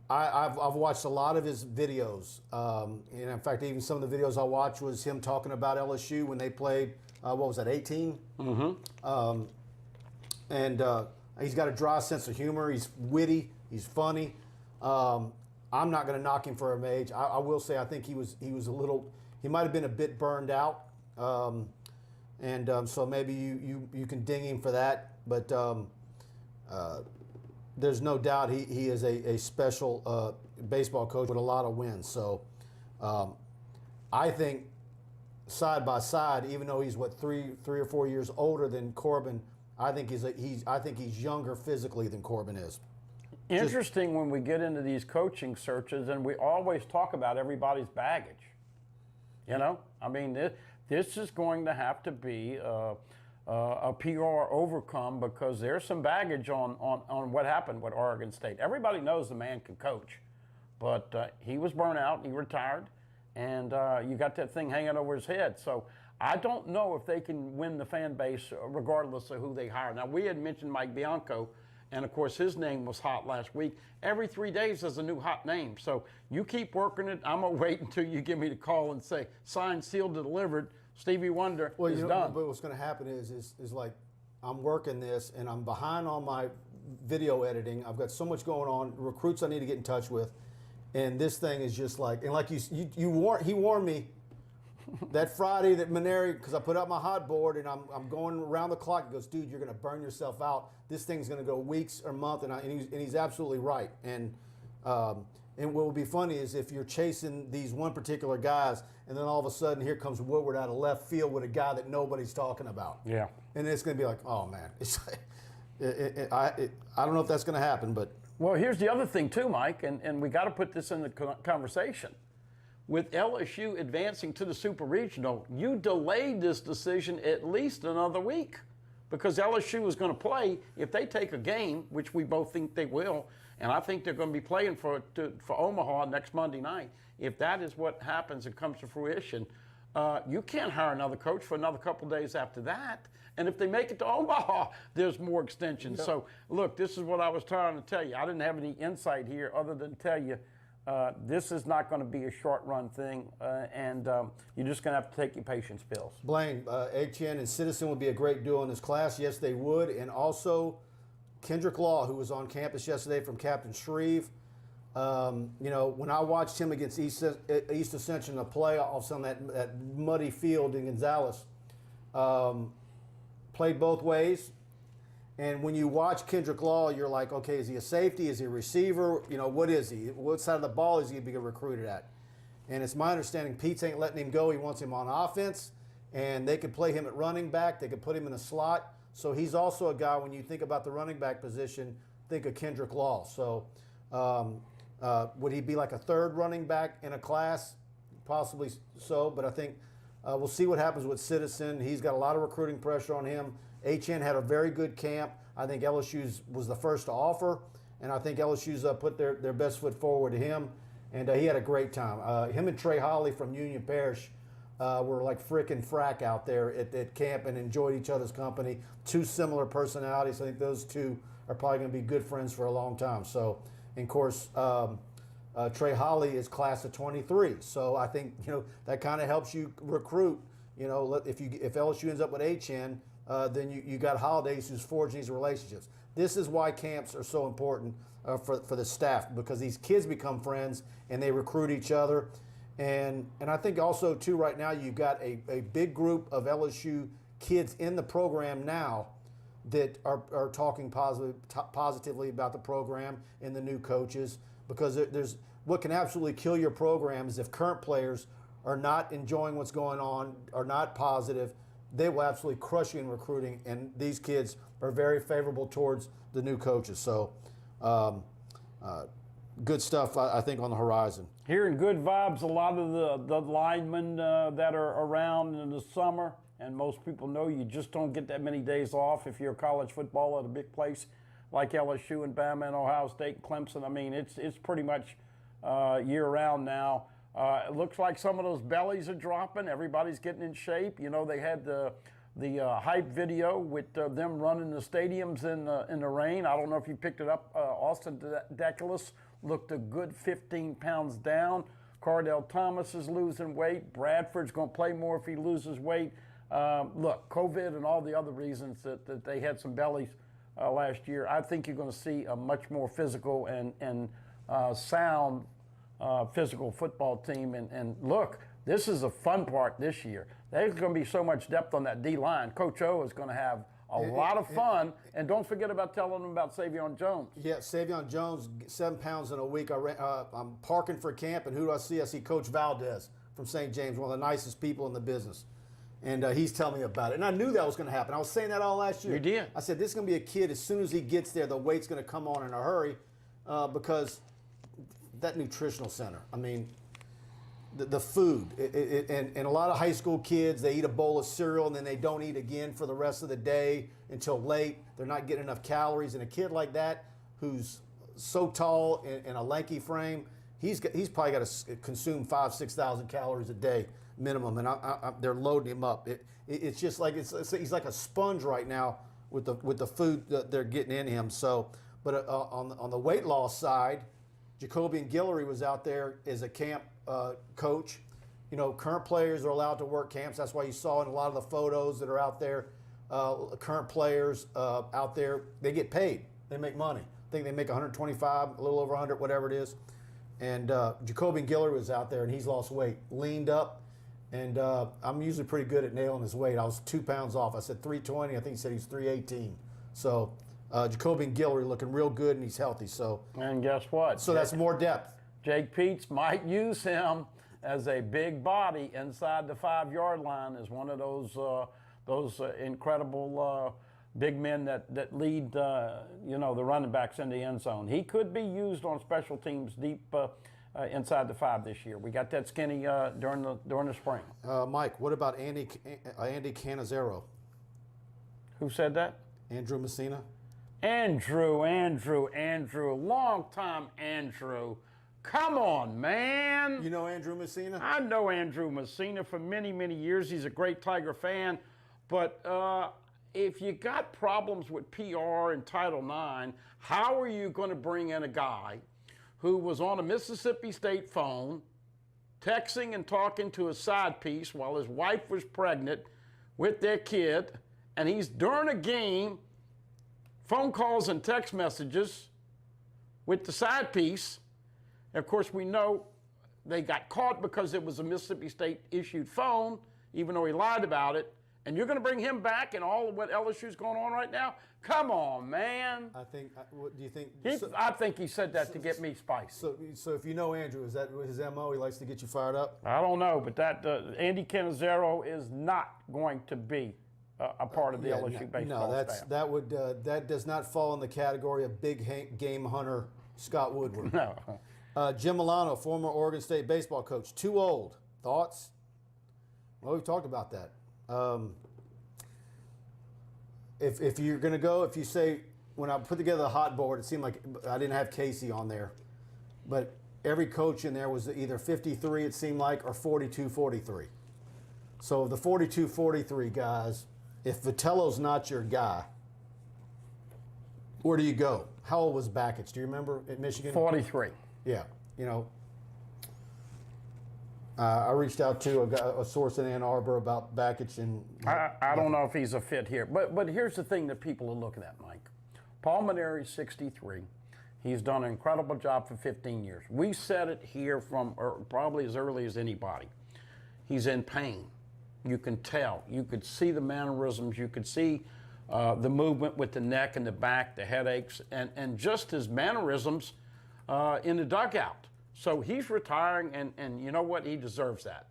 I've watched a lot of his videos. And in fact, even some of the videos I watched was him talking about LSU when they played, 18? Mm-hmm. And he's got a dry sense of humor. He's witty. He's funny. I'm not going to knock him for a age. I will say I think he might have been a bit burned out, so maybe you can ding him for that. But there's no doubt he is a special baseball coach with a lot of wins. So I think side by side, even though he's 3 or 4 years older than Corbin, I think he's younger physically than Corbin is. Interesting when we get into these coaching searches, and we always talk about everybody's baggage. You know, I mean, this is going to have to be a PR overcome because there's some baggage on what happened with Oregon State. Everybody knows the man can coach, but he was burnt out, he retired, and you got that thing hanging over his head. So I don't know if they can win the fan base regardless of who they hire. Now, we had mentioned Mike Bianco, and of course his name was hot last week. Every 3 days there's a new hot name. So you keep working it. I'm going to wait until you give me the call and say, signed, sealed, delivered, Stevie Wonder is done. But what's going to happen is like I'm working this and I'm behind on my video editing. I've got so much going on, recruits I need to get in touch with. And this thing is just like, and like he warned me that Friday that Maneri, because I put up my hot board and I'm going around the clock. He goes, dude, you're going to burn yourself out. This thing's going to go weeks or months, and he's absolutely right. And what would be funny is if you're chasing these one particular guys, and then all of a sudden here comes Woodward out of left field with a guy that nobody's talking about. Yeah. And it's going to be like, oh man, I don't know if that's going to happen, but. Well, here's the other thing too, Mike, and we got to put this in the conversation. with LSU advancing to the Super Regional, you delayed this decision at least another week because LSU is going to play. If they take a game, which we both think they will, and I think they're going to be playing for Omaha next Monday night, if that is what happens and comes to fruition, you can't hire another coach for another couple days after that. And if they make it to Omaha, there's more extensions. Yep. So, look, this is what I was trying to tell you. I didn't have any insight here other than tell you this is not going to be a short-run thing, and you're just going to have to take your patience pills. Blaine, HN and Citizen would be a great duo in this class. Yes, they would. And also Kendrick Law, who was on campus yesterday from Captain Shreve. You know, when I watched him against East Ascension in the playoffs on that muddy field in Gonzales, played both ways. And when you watch Kendrick Law, you're like, okay, is he a safety? Is he a receiver? You know, what is he? What side of the ball is he being recruited at? And it's my understanding Pete's ain't letting him go. He wants him on offense, and they could play him at running back. They could put him in a slot. So he's also a guy, when you think about the running back position, think of Kendrick Law. So would he be like a third running back in a class? Possibly so, but I think we'll see what happens with Citizen. He's got a lot of recruiting pressure on him. HN had a very good camp. I think LSU's was the first to offer, and I think LSU's put their best foot forward to him, and he had a great time. Him and Trey Holly from Union Parish were like frickin' frack out there at camp and enjoyed each other's company. Two similar personalities. I think those two are probably going to be good friends for a long time. So, and of course, Trey Holly is class of 23. So I think, you know, that kind of helps you recruit. You know, if LSU ends up with HN, then you got Holidays who's forging these relationships. This is why camps are so important for the staff, because these kids become friends and they recruit each other. And I think also, too, right now you've got a big group of LSU kids in the program now that are talking positively about the program and the new coaches, because there's what can absolutely kill your program is if current players are not enjoying what's going on, are not positive. They will absolutely crush you in recruiting, and these kids are very favorable towards the new coaches. So good stuff, I think, on the horizon. Hearing good vibes, a lot of the linemen that are around in the summer, and most people know you just don't get that many days off if you're a college football at a big place like LSU and Bama and Ohio State and Clemson. I mean, it's pretty much year-round now. It looks like some of those bellies are dropping. Everybody's getting in shape. You know, they had the hype video with them running the stadiums in the rain. I don't know if you picked it up. Austin Deculus looked a good 15 pounds down. Cardell Thomas is losing weight. Bradford's going to play more if he loses weight. Look, COVID and all the other reasons that they had some bellies last year, I think you're going to see a much more physical and sound physical football team. And look, this is a fun part this year. There's going to be so much depth on that D-line. Coach O is going to have a lot of fun. And don't forget about telling them about Savion Jones. Yeah, Savion Jones, 7 pounds in a week. I'm parking for camp, and who do I see? I see Coach Valdez from St. James, one of the nicest people in the business. And he's telling me about it. And I knew that was going to happen. I was saying that all last year. You did. I said, this is going to be a kid, as soon as he gets there, the weight's going to come on in a hurry because that nutritional center, I mean, the food, and a lot of high school kids, they eat a bowl of cereal and then they don't eat again for the rest of the day until late. They're not getting enough calories. And a kid like that who's so tall and a lanky frame, he's probably got to consume 5,000 to 6,000 calories a day minimum, and they're loading him up. It's just like he's like a sponge right now with the food that they're getting in him. So, but on the weight loss side, Jacobian Guillory was out there as a camp coach. You know, current players are allowed to work camps. That's why you saw in a lot of the photos that are out there, current players out there, they get paid. They make money. I think they make 125, a little over 100, whatever it is. And Jacobian Guillory was out there, and he's lost weight, leaned up. And I'm usually pretty good at nailing his weight. I was 2 pounds off. I said 320. I think he said he's 318. So Jacobian Guillory looking real good, and he's healthy. So, and guess what? So that's more depth. Jake Peets might use him as a big body inside the 5-yard line as one of those incredible big men that lead the running backs in the end zone. He could be used on special teams deep inside the 5 this year. We got that skinny during the spring. Mike, what about Andy Cannizaro? Who said that? Andrew Messina. Andrew, long time Andrew. Come on, man. You know Andrew Messina? I know Andrew Messina for many, many years. He's a great Tiger fan. But if you got problems with PR and Title IX, how are you going to bring in a guy who was on a Mississippi State phone, texting and talking to his side piece while his wife was pregnant with their kid, and he's during a game, phone calls and text messages with the side piece. Of course, we know they got caught because it was a Mississippi State issued phone, even though he lied about it. And you're going to bring him back and all of what LSU's going on right now? Come on, man. What do you think? I think he said that to get me spiced. So if you know Andrew, is that his MO? He likes to get you fired up? I don't know, but that Andy Cannizaro is not going to be a part of the LSU baseball staff. That does not fall in the category of big game hunter Scott Woodward. No. Jim Milano, former Oregon State baseball coach, too old. Thoughts? Well, we've talked about that. If you're going to go, if you say, when I put together the hot board, it seemed like I didn't have Casey on there, but every coach in there was either 53, it seemed like, or 42, 43. So the 42, 43 guys, if Vitello's not your guy, where do you go? How old was Bakich? Do you remember at Michigan? 43. Yeah, you know, I reached out to a source in Ann Arbor about Bakich, and I don't know if he's a fit here, but here's the thing that people are looking at, Mike. Paul Maneri's 63. He's done an incredible job for 15 years. We said it here from probably as early as anybody. He's in pain. You can tell. You could see the mannerisms. You could see the movement with the neck and the back, the headaches, and just his mannerisms in the dugout. So he's retiring, and you know what? He deserves that.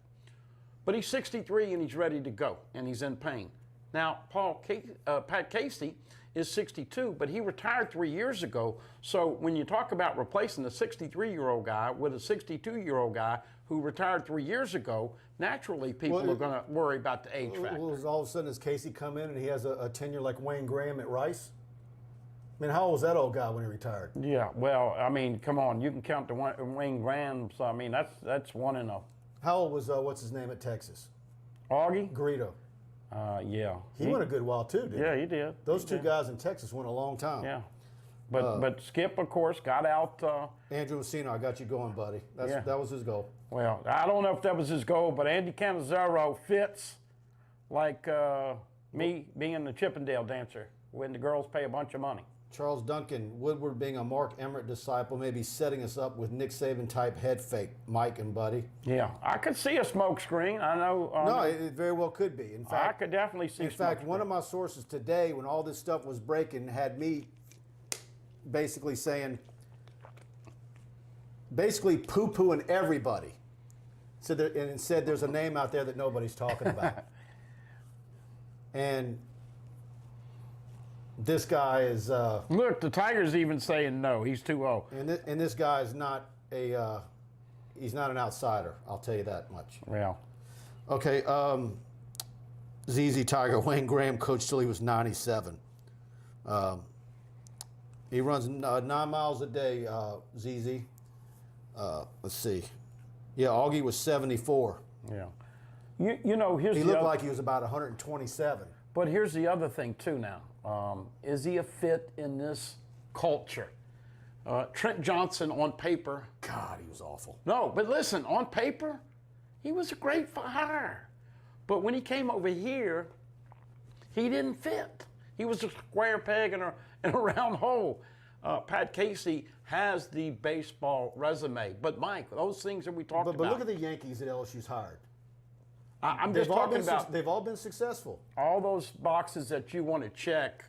But he's 63 and he's ready to go, and he's in pain. Now, Pat Casey is 62, but he retired 3 years ago. So when you talk about replacing a 63-year-old guy with a 62-year-old guy who retired 3 years ago, naturally people are going to worry about the age factor. Well, all of a sudden, does Casey come in and he has a tenure like Wayne Graham at Rice? I mean, how old was that old guy when he retired? Yeah, well, I mean, come on, you can count the Wayne Graham. So I mean, that's one in a. How old was what's his name at Texas? Augie? Greedo. Yeah. He went a good while too, didn't he? Yeah, he did. Those two guys in Texas went a long time. Yeah. But Skip, of course, got out. Andrew Messina, I got you going, buddy. That was his goal. Well, I don't know if that was his goal, but Andy Cannizaro fits like me being the Chippendale dancer when the girls pay a bunch of money. Charles Duncan, Woodward being a Mark Emmert disciple, maybe setting us up with Nick Saban type head fake, Mike and Buddy. Yeah, I could see a smoke screen. I know. No, it very well could be. In fact, I could definitely see. In fact, one of my sources today, when all this stuff was breaking, had me basically saying, poo-pooing everybody. So and said there's a name out there that nobody's talking about. And this guy is... Look, the Tigers even saying no, he's too old. And this guy is not he's not an outsider, I'll tell you that much. Yeah. Okay, ZZ Tiger, Wayne Graham coached till he was 97. He runs 9 miles a day, ZZ. Let's see. Yeah, Augie was 74. Yeah. You know, he looked like he was about 127. But here's the other thing, too, now. Is he a fit in this culture? Trent Johnson on paper. God, he was awful. No, but listen, on paper, he was a great hire. But when he came over here, he didn't fit. He was a square peg in a round hole. Pat Casey has the baseball resume. But, Mike, those things that we talked about. But look at the Yankees that LSU's hired. I'm just talking about. They've all been successful. All those boxes that you want to check,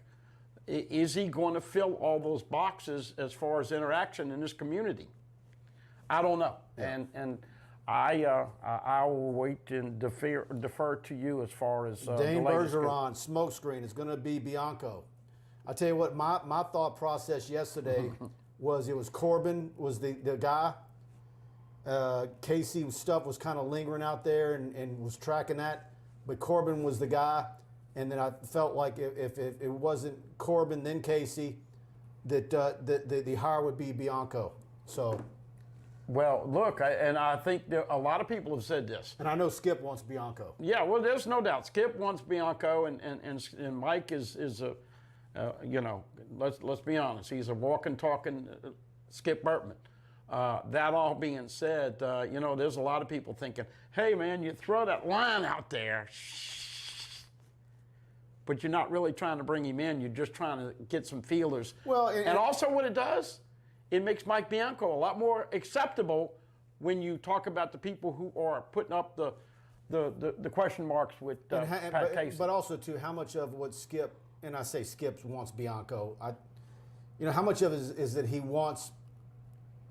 is he going to fill all those boxes as far as interaction in this community? I don't know. Yeah. And I will wait and defer to you as far as Dane Bergeron, smokescreen is going to be Bianco. I tell you what, my thought process yesterday was it was Corbin was the guy, Casey stuff was kind of lingering out there and was tracking that, but Corbin was the guy. And then I felt like if it wasn't Corbin, then Casey, that the hire would be Bianco. So. Well, look, I think a lot of people have said this. And I know Skip wants Bianco. Yeah, well, there's no doubt. Skip wants Bianco, and Mike is you know, let's be honest, he's a walking, talking Skip Burtman. That all being said, you know, there's a lot of people thinking, hey, man, you throw that line out there, but you're not really trying to bring him in. You're just trying to get some feelers. Well, and also what it does, it makes Mike Bianco a lot more acceptable when you talk about the people who are putting up the question marks with Pat Casey. But also, too, how much of what Skip, and I say Skip wants Bianco, you know, how much of it is that he wants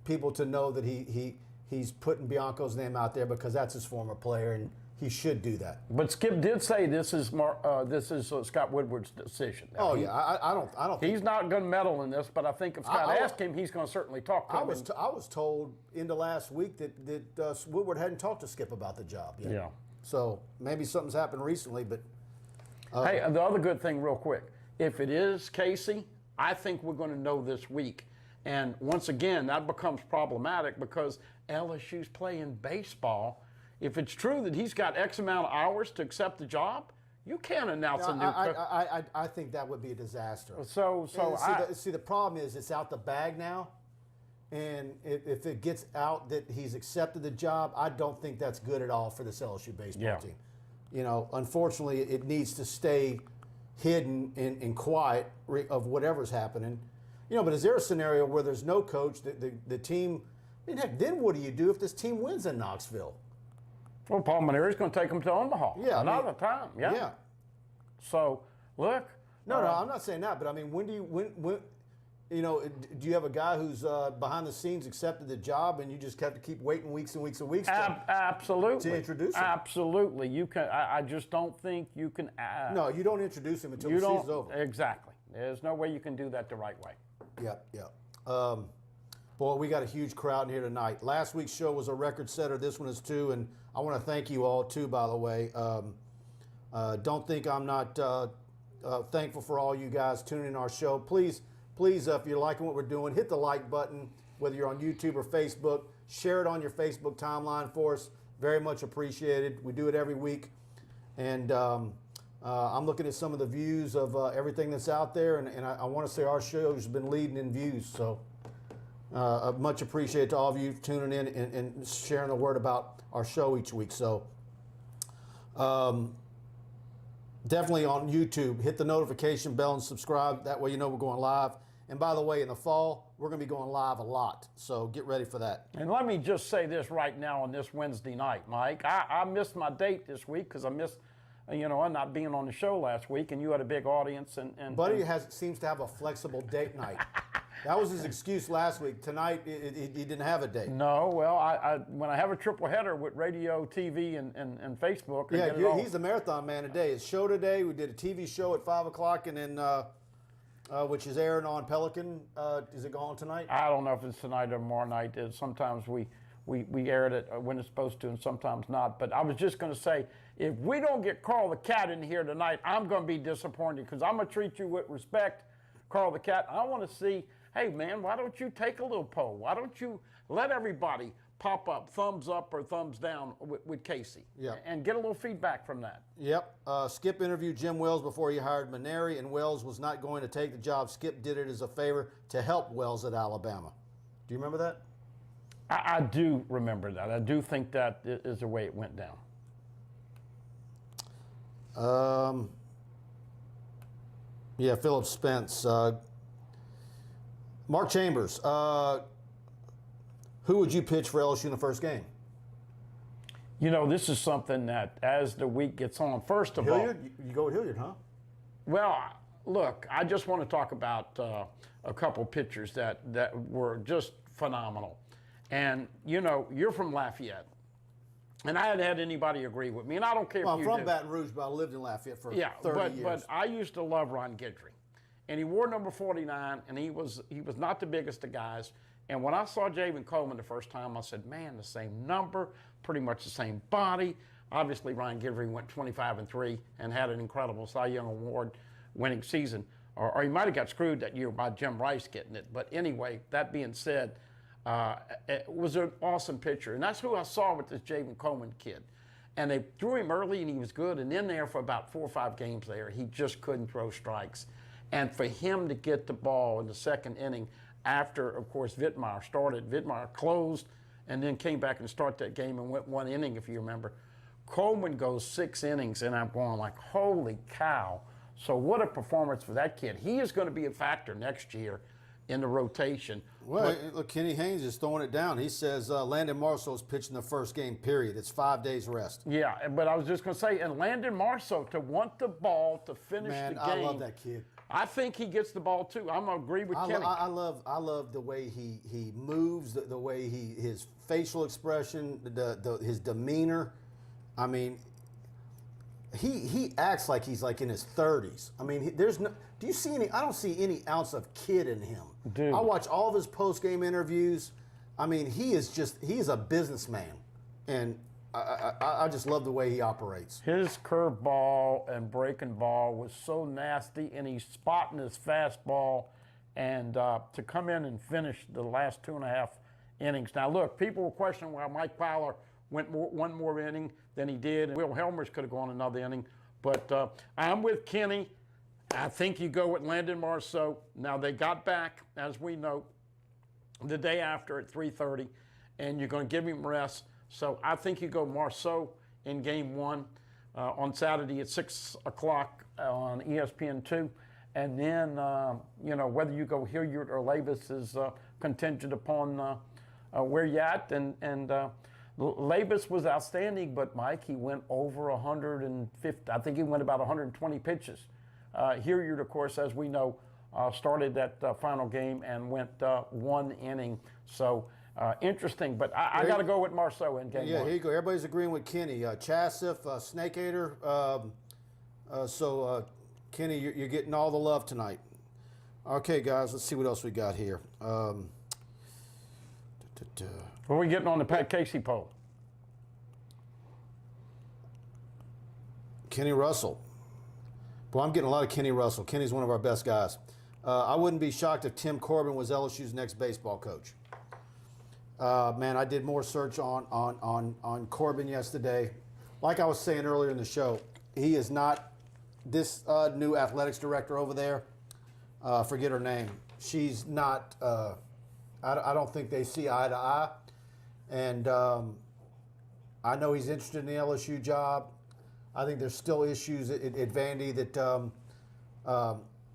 people to know that he's putting Bianco's name out there because that's his former player, and he should do that. But Skip did say this is Scott Woodward's decision. Now, I don't. He's not going to meddle in this, but I think if Scott asked him, he's going to certainly talk to him. I was told into last week that Woodward hadn't talked to Skip about the job yet. Yeah. So maybe something's happened recently, but. Hey, the other good thing, real quick, if it is Casey, I think we're going to know this week. And once again, that becomes problematic because LSU's playing baseball. If it's true that he's got X amount of hours to accept the job, you can't announce a new coach. I think that would be a disaster. See, the problem is it's out the bag now, and if it gets out that he's accepted the job, I don't think that's good at all for this LSU baseball team. You know, unfortunately, it needs to stay hidden and quiet of whatever's happening. You know, but is there a scenario where there's no coach, the team, I mean, heck, then what do you do if this team wins in Knoxville? Well, Paul Maneri's going to take them to Omaha. Yeah. Another time. Yeah. So, look. No, I'm not saying that, but I mean, when you know, do you have a guy who's behind the scenes accepted the job and you just have to keep waiting weeks and weeks and weeks absolutely to introduce him? Absolutely. You can. I just don't think you can. No, you don't introduce him until the season's over. Exactly. There's no way you can do that the right way. Yeah. Boy, we got a huge crowd in here tonight. Last week's show was a record setter. This one is too, and I want to thank you all too, by the way. Don't think I'm not thankful for all you guys tuning in our show. Please, if you're liking what we're doing, hit the like button, whether you're on YouTube or Facebook. Share it on your Facebook timeline for us. Very much appreciated. We do it every week. And I'm looking at some of the views of everything that's out there, and I want to say our show has been leading in views. So much appreciated to all of you tuning in and sharing the word about our show each week. So definitely on YouTube, hit the notification bell and subscribe. That way you know we're going live. And by the way, in the fall, we're going to be going live a lot. So get ready for that. And let me just say this right now on this Wednesday night, Mike. I missed my date this week because I missed, you know, not being on the show last week, and you had a big audience. And Buddy seems to have a flexible date night. That was his excuse last week. Tonight, he didn't have a date. No, well, when I have a triple header with radio, TV, and Facebook. Yeah, he's the marathon man today. His show today, we did a TV show at 5 o'clock, and then which is airing on Pelican. Is it going tonight? I don't know if it's tonight or tomorrow night. Sometimes we aired it when it's supposed to, and sometimes not. But I was just going to say, if we don't get Carl the Cat in here tonight, I'm going to be disappointed because I'm going to treat you with respect, Carl the Cat. I want to see, hey, man, why don't you take a little poll? Why don't you let everybody pop up, thumbs up or thumbs down with Casey? Yeah. And get a little feedback from that. Yep. Skip interviewed Jim Wells before he hired Maneri, and Wells was not going to take the job. Skip did it as a favor to help Wells at Alabama. Do you remember that? I do remember that. I do think that is the way it went down. Yeah, Philip Spence. Mark Chambers. Who would you pitch for LSU in the first game? You know, this is something that as the week gets on, first of all. Hilliard? You go with Hilliard, huh? Well, look, I just want to talk about a couple pitchers that were just phenomenal. And, you know, you're from Lafayette. And I hadn't had anybody agree with me. And I don't care if you I'm from Baton Rouge, but I lived in Lafayette for 30 years. But I used to love Ron Guidry. and he wore number 49, and he was not the biggest of guys. And when I saw Javen Coleman the first time, I said, man, the same number, pretty much the same body. Obviously, Ryan Givry went 25-3 and had an incredible Cy Young Award winning season. Or he might have got screwed that year by Jim Rice getting it. But anyway, that being said, it was an awesome pitcher. And that's who I saw with this Javen Coleman kid. And they threw him early, and he was good. And in there for about 4 or 5 games there, he just couldn't throw strikes. And for him to get the ball in the second inning after, of course, Vittmeyer started. Vittmeyer closed and then came back and started that game and went 1 inning, if you remember. Coleman goes 6 innings, and I'm going like, holy cow. So what a performance for that kid. He is going to be a factor next year in the rotation. Well, look, Kenny Haynes is throwing it down. He says Landon Marceau's pitching the first game, period. It's 5 days rest. Yeah, but I was just going to say, and Landon Marceau, to want the ball to finish the game. I love that kid. I think he gets the ball too. I'm going to agree with Kenny. I love the way he moves, the way his facial expression, his demeanor. I mean, he acts like he's like in his 30s. I mean, there's no. Do you see any? I don't see any ounce of kid in him. Dude. I watch all of his post-game interviews. I mean, he is a businessman, and I just love the way he operates. His curveball and breaking ball was so nasty, and he's spotting his fastball, and to come in and finish the last 2.5 innings. Now, look, people were questioning why Mike Fowler went one more inning than he did, and Will Helmers could have gone another inning. But I'm with Kenny. I think you go with Landon Marceau. Now, they got back, as we know, the day after at 3:30, and you're going to give him rest. So I think you go Marceau in game 1 on Saturday at 6 o'clock on ESPN2. And then, whether you go Hilliard or Lavis is contingent upon where you're at. And Lavis was outstanding, but Mike, he went over 150. I think he went about 120 pitches. Hilliard, of course, as we know, started that final game and went 1 inning. So interesting, but I got to go with Marceau in game 1. Yeah, here you go. Everybody's agreeing with Kenny. Chassif, Snake Eater. Kenny, you're getting all the love tonight. Okay, guys, let's see what else we got here. What are we getting on the Pat Casey poll? Kenny Russell. Well, I'm getting a lot of Kenny Russell. Kenny's one of our best guys. I wouldn't be shocked if Tim Corbin was LSU's next baseball coach. Man, I did more search on Corbin yesterday. Like I was saying earlier in the show, he is not this new athletics director over there. Forget her name. She's not. I don't think they see eye to eye. And I know he's interested in the LSU job. I think there's still issues at Vandy that,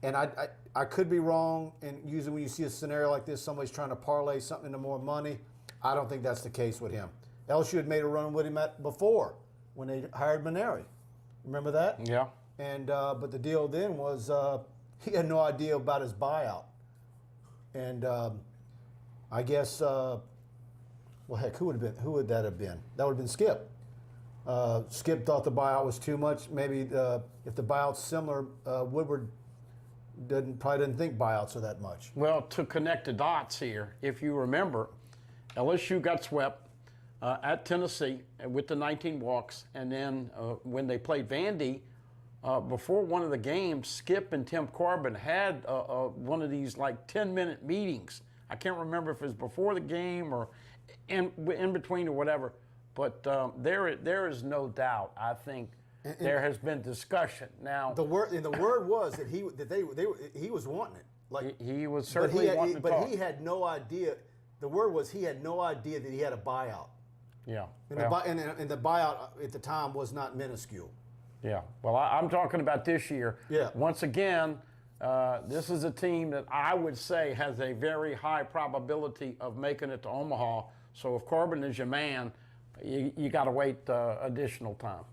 and I could be wrong. And usually when you see a scenario like this, somebody's trying to parlay something into more money. I don't think that's the case with him. LSU had made a run with him before when they hired Maneri. Remember that? Yeah. And but the deal then was he had no idea about his buyout. And I guess, well, heck, who would that have been? That would have been Skip. Skip thought the buyout was too much. Maybe if the buyout's similar, Woodward probably didn't think buyouts are that much. Well, to connect the dots here, if you remember, LSU got swept at Tennessee with the 19 walks, and then when they played Vandy, before one of the games, Skip and Tim Corbin had one of these like 10-minute meetings. I can't remember if it was before the game or in between or whatever. But there is no doubt. I think there has been discussion. Now the word was that he was wanting it. Like he was certainly wanting to talk. But he had no idea. The word was he had no idea that he had a buyout. Yeah. And the buyout at the time was not minuscule. Yeah. Well, I'm talking about this year. Yeah. Once again, this is a team that I would say has a very high probability of making it to Omaha. So if Corbin is your man, you got to wait additional time.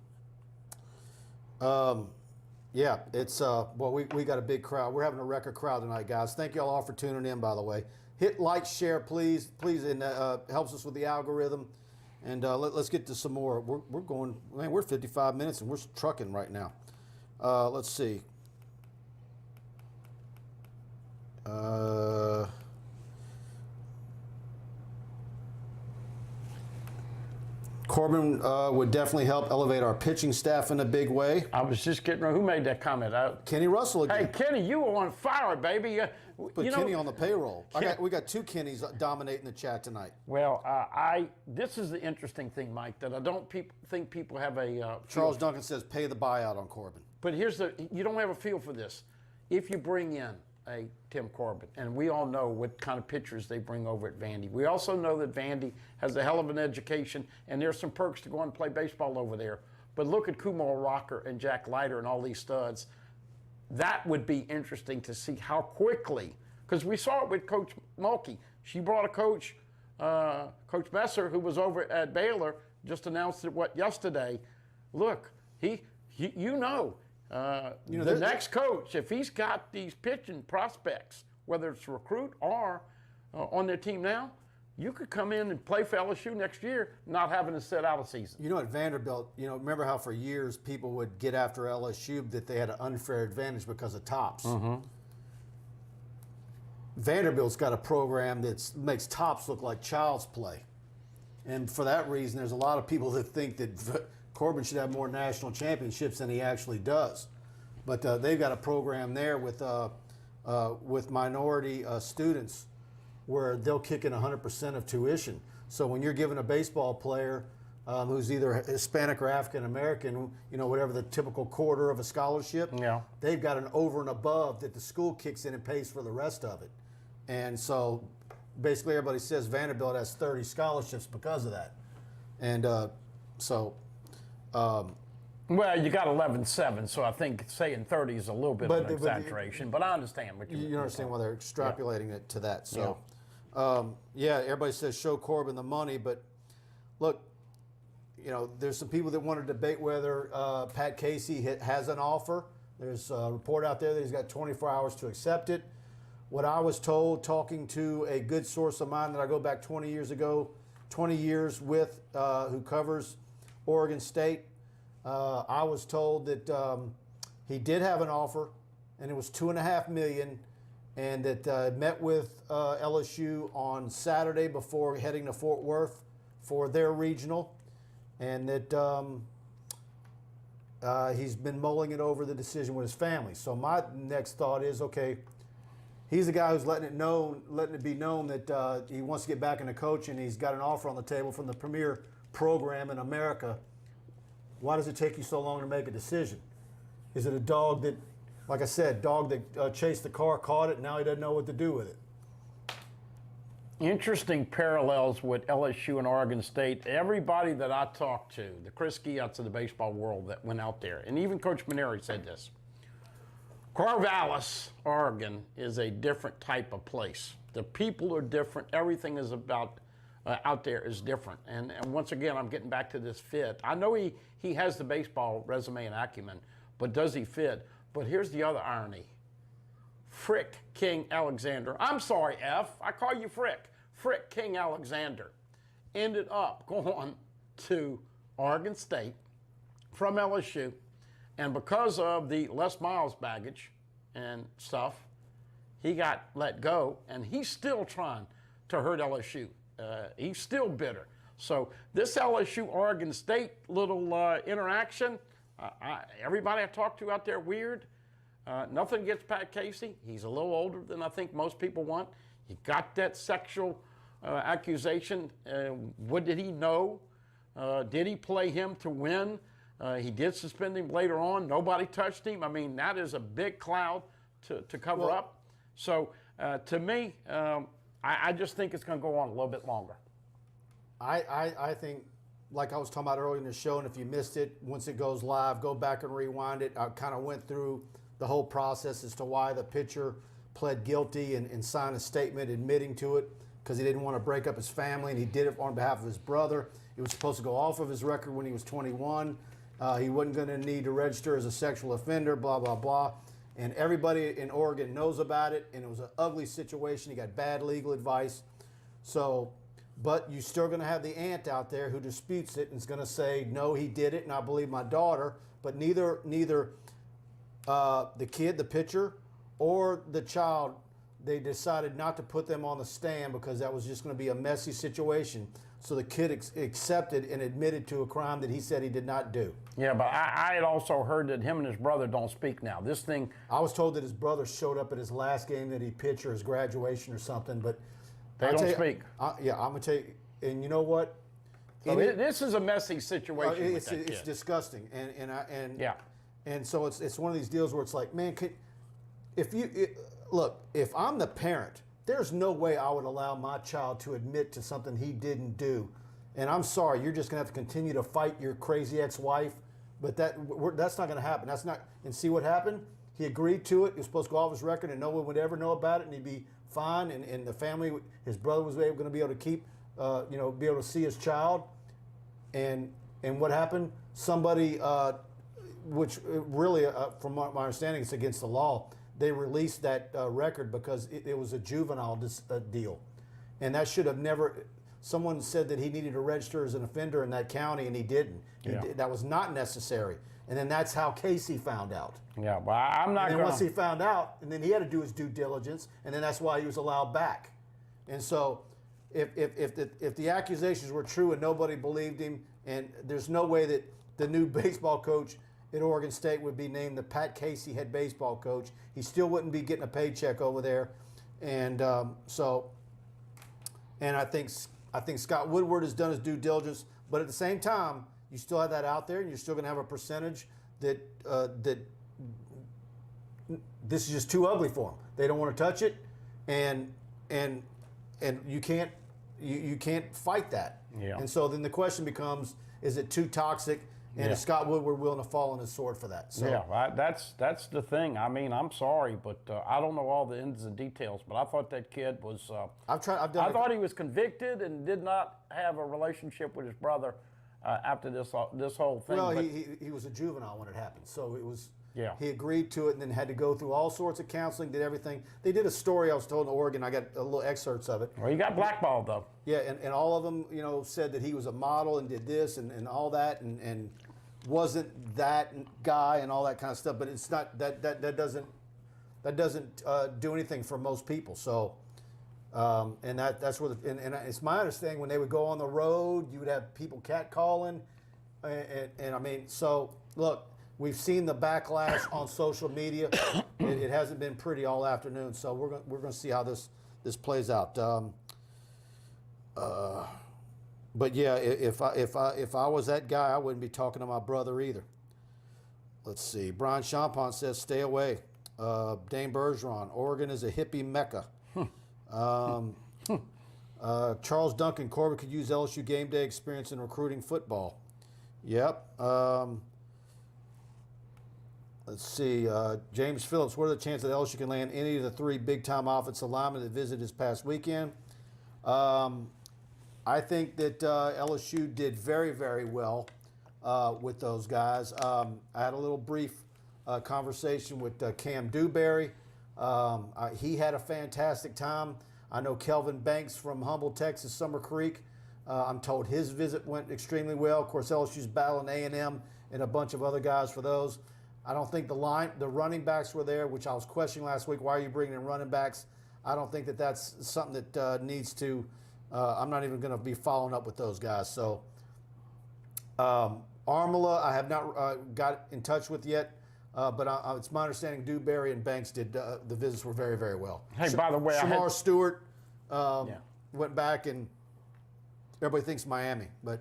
Yeah, it's well, we got a big crowd. We're having a record crowd tonight, guys. Thank you all for tuning in. By the way, hit like, share, please, and helps us with the algorithm. And let's get to some more. We're going, man. We're 55 minutes and we're trucking right now. Let's see. Corbin would definitely help elevate our pitching staff in a big way. I was just getting, who made that comment? Kenny Russell again. Hey, Kenny, you were on fire, baby. Put Kenny on the payroll. We got two Kennys dominating the chat tonight. Well, this is the interesting thing, Mike, that I don't think people have a Charles Duncan says pay the buyout on Corbin. But you don't have a feel for this. If you bring in a Tim Corbin, and we all know what kind of pitchers they bring over at Vandy. We also know that Vandy has a hell of an education, and there's some perks to go and play baseball over there. But look at Kumar Rocker and Jack Leiter and all these studs. That would be interesting to see how quickly, because we saw it with Coach Mulkey. She brought a coach, Coach Messer, who was over at Baylor, just announced it, yesterday. Look, the next coach, if he's got these pitching prospects, whether it's recruit or on their team now, you could come in and play for LSU next year, not having to sit out a season. You know, at Vanderbilt, remember how for years people would get after LSU that they had an unfair advantage because of Tops. Mm-hmm. Vanderbilt's got a program that makes Tops look like child's play. And for that reason, there's a lot of people that think that Corbin should have more national championships than he actually does. But they've got a program there with minority students where they'll kick in 100% of tuition. So when you're giving a baseball player who's either Hispanic or African American, whatever the typical quarter of a scholarship, they've got an over and above that the school kicks in and pays for the rest of it. And so basically everybody says Vanderbilt has 30 scholarships because of that. And well, you got 11-7, so I think saying 30 is a little bit of an exaggeration, but I understand what you understand why they're extrapolating it to that. So, everybody says show Corbin the money, but look, there's some people that want to debate whether Pat Casey has an offer. There's a report out there that he's got 24 hours to accept it. What I was told, talking to a good source of mine that I go back 20 years with, who covers Oregon State, I was told that he did have an offer, and it was $2.5 million, and that met with LSU on Saturday before heading to Fort Worth for their regional, and that he's been mulling it over the decision with his family. So my next thought is, okay, he's the guy who's letting it be known that he wants to get back into coaching. He's got an offer on the table from the premier program in America. Why does it take you so long to make a decision? Is it a dog that, like I said, chased the car, caught it, and now he doesn't know what to do with it? Interesting parallels with LSU and Oregon State. Everybody that I talked to, the Chris Giats of the baseball world that went out there, and even Coach Maneri said this, Corvallis, Oregon, is a different type of place. The people are different. Everything is about out there is different. And once again, I'm getting back to this fit. I know he has the baseball resume and acumen, but does he fit? But here's the other irony. Frick King Alexander, I'm sorry, F, I call you Frick. Frick King Alexander ended up going to Oregon State from LSU, and because of the Les Miles baggage and stuff, he got let go, and he's still trying to hurt LSU. He's still bitter. So this LSU-Oregon State little interaction, everybody I talked to out there, weird. Nothing against Pat Casey. He's a little older than I think most people want. He got that sexual accusation. What did he know? Did he play him to win? He did suspend him later on. Nobody touched him. I mean, that is a big cloud to cover up. So to me, I just think it's going to go on a little bit longer. I think, like I was talking about earlier in the show, and if you missed it, once it goes live, go back and rewind it. I kind of went through the whole process as to why the pitcher pled guilty and signed a statement admitting to it, because he didn't want to break up his family, and he did it on behalf of his brother. It was supposed to go off of his record when he was 21. He wasn't going to need to register as a sexual offender, blah, blah, blah. And everybody in Oregon knows about it, and it was an ugly situation. He got bad legal advice. So, but you're still going to have the aunt out there who disputes it and is going to say, no, he did it, and I believe my daughter. But neither the kid, the pitcher, or the child they decided not to put them on the stand because that was just going to be a messy situation. So the kid accepted and admitted to a crime that he said he did not do. Yeah, but I had also heard that him and his brother don't speak now. This thing... I was told that his brother showed up at his last game that he pitched or his graduation or something, but... They don't speak. Yeah, I'm going to tell you, and you know what? So this is a messy situation with that kid. It's disgusting. And so it's one of these deals where it's like, man, look, if I'm the parent, there's no way I would allow my child to admit to something he didn't do. And I'm sorry, you're just going to have to continue to fight your crazy ex-wife. But that's not going to happen. That's not. And see what happened? He agreed to it. He was supposed to go off his record, and no one would ever know about it, and he'd be fine. And the family, his brother was going to be able to keep, be able to see his child. And what happened? Somebody, which really, from my understanding, it's against the law. They released that record because it was a juvenile deal. And that should have never, someone said that he needed to register as an offender in that county, and he didn't. That was not necessary. And then that's how Casey found out. Yeah, well, I'm not going to. Once he found out, and then he had to do his due diligence, and then that's why he was allowed back. And so if the accusations were true and nobody believed him, and there's no way that the new baseball coach at Oregon State would be named the Pat Casey head baseball coach. He still wouldn't be getting a paycheck over there. And and I think Scott Woodward has done his due diligence. But at the same time, you still have that out there, and you're still going to have a percentage that this is just too ugly for them. They don't want to touch it, and you can't fight that. Yeah. And so then the question becomes: is it too toxic? And is Scott Woodward willing to fall on his sword for that? So, yeah, that's the thing. I mean, I'm sorry, but I don't know all the ins and details. But I thought that kid was. I thought he was convicted and did not have a relationship with his brother after this whole thing. Well, he was a juvenile when it happened, so it was. Yeah. He agreed to it and then had to go through all sorts of counseling, did everything. They did a story I was told in Oregon. I got a little excerpts of it. Well, he got blackballed, though. Yeah, and all of them, said that he was a model and did this and all that and wasn't that guy and all that kind of stuff. But it's not that doesn't do anything for most people. So, and that's where and it's my understanding when they would go on the road, you would have people catcalling, and I mean, so look. We've seen the backlash on social media. It hasn't been pretty all afternoon, so we're going to see how this plays out. But yeah, if I was that guy, I wouldn't be talking to my brother either. Let's see. Brian Champon says, "Stay away." Dane Bergeron, Oregon is a hippie mecca. Charles Duncan, Corbett could use LSU game day experience in recruiting football. Yep. Let's see. James Phillips, what are the chances that LSU can land any of the three big-time offensive linemen that visited this past weekend? I think that LSU did very, very well with those guys. I had a little brief conversation with Cam Dewberry. He had a fantastic time. I know Kelvin Banks from Humboldt, Texas, Summer Creek. I'm told his visit went extremely well. Of course, LSU's battling A&M and a bunch of other guys for those. I don't think the running backs were there, which I was questioning last week. Why are you bringing in running backs? I don't think that that's something that needs to. I'm not even going to be following up with those guys. So, Armula, I have not got in touch with yet, but it's my understanding Dewberry and Banks did the visits were very, very well. Hey, by the way, Shamar Stewart went back, and everybody thinks Miami, but.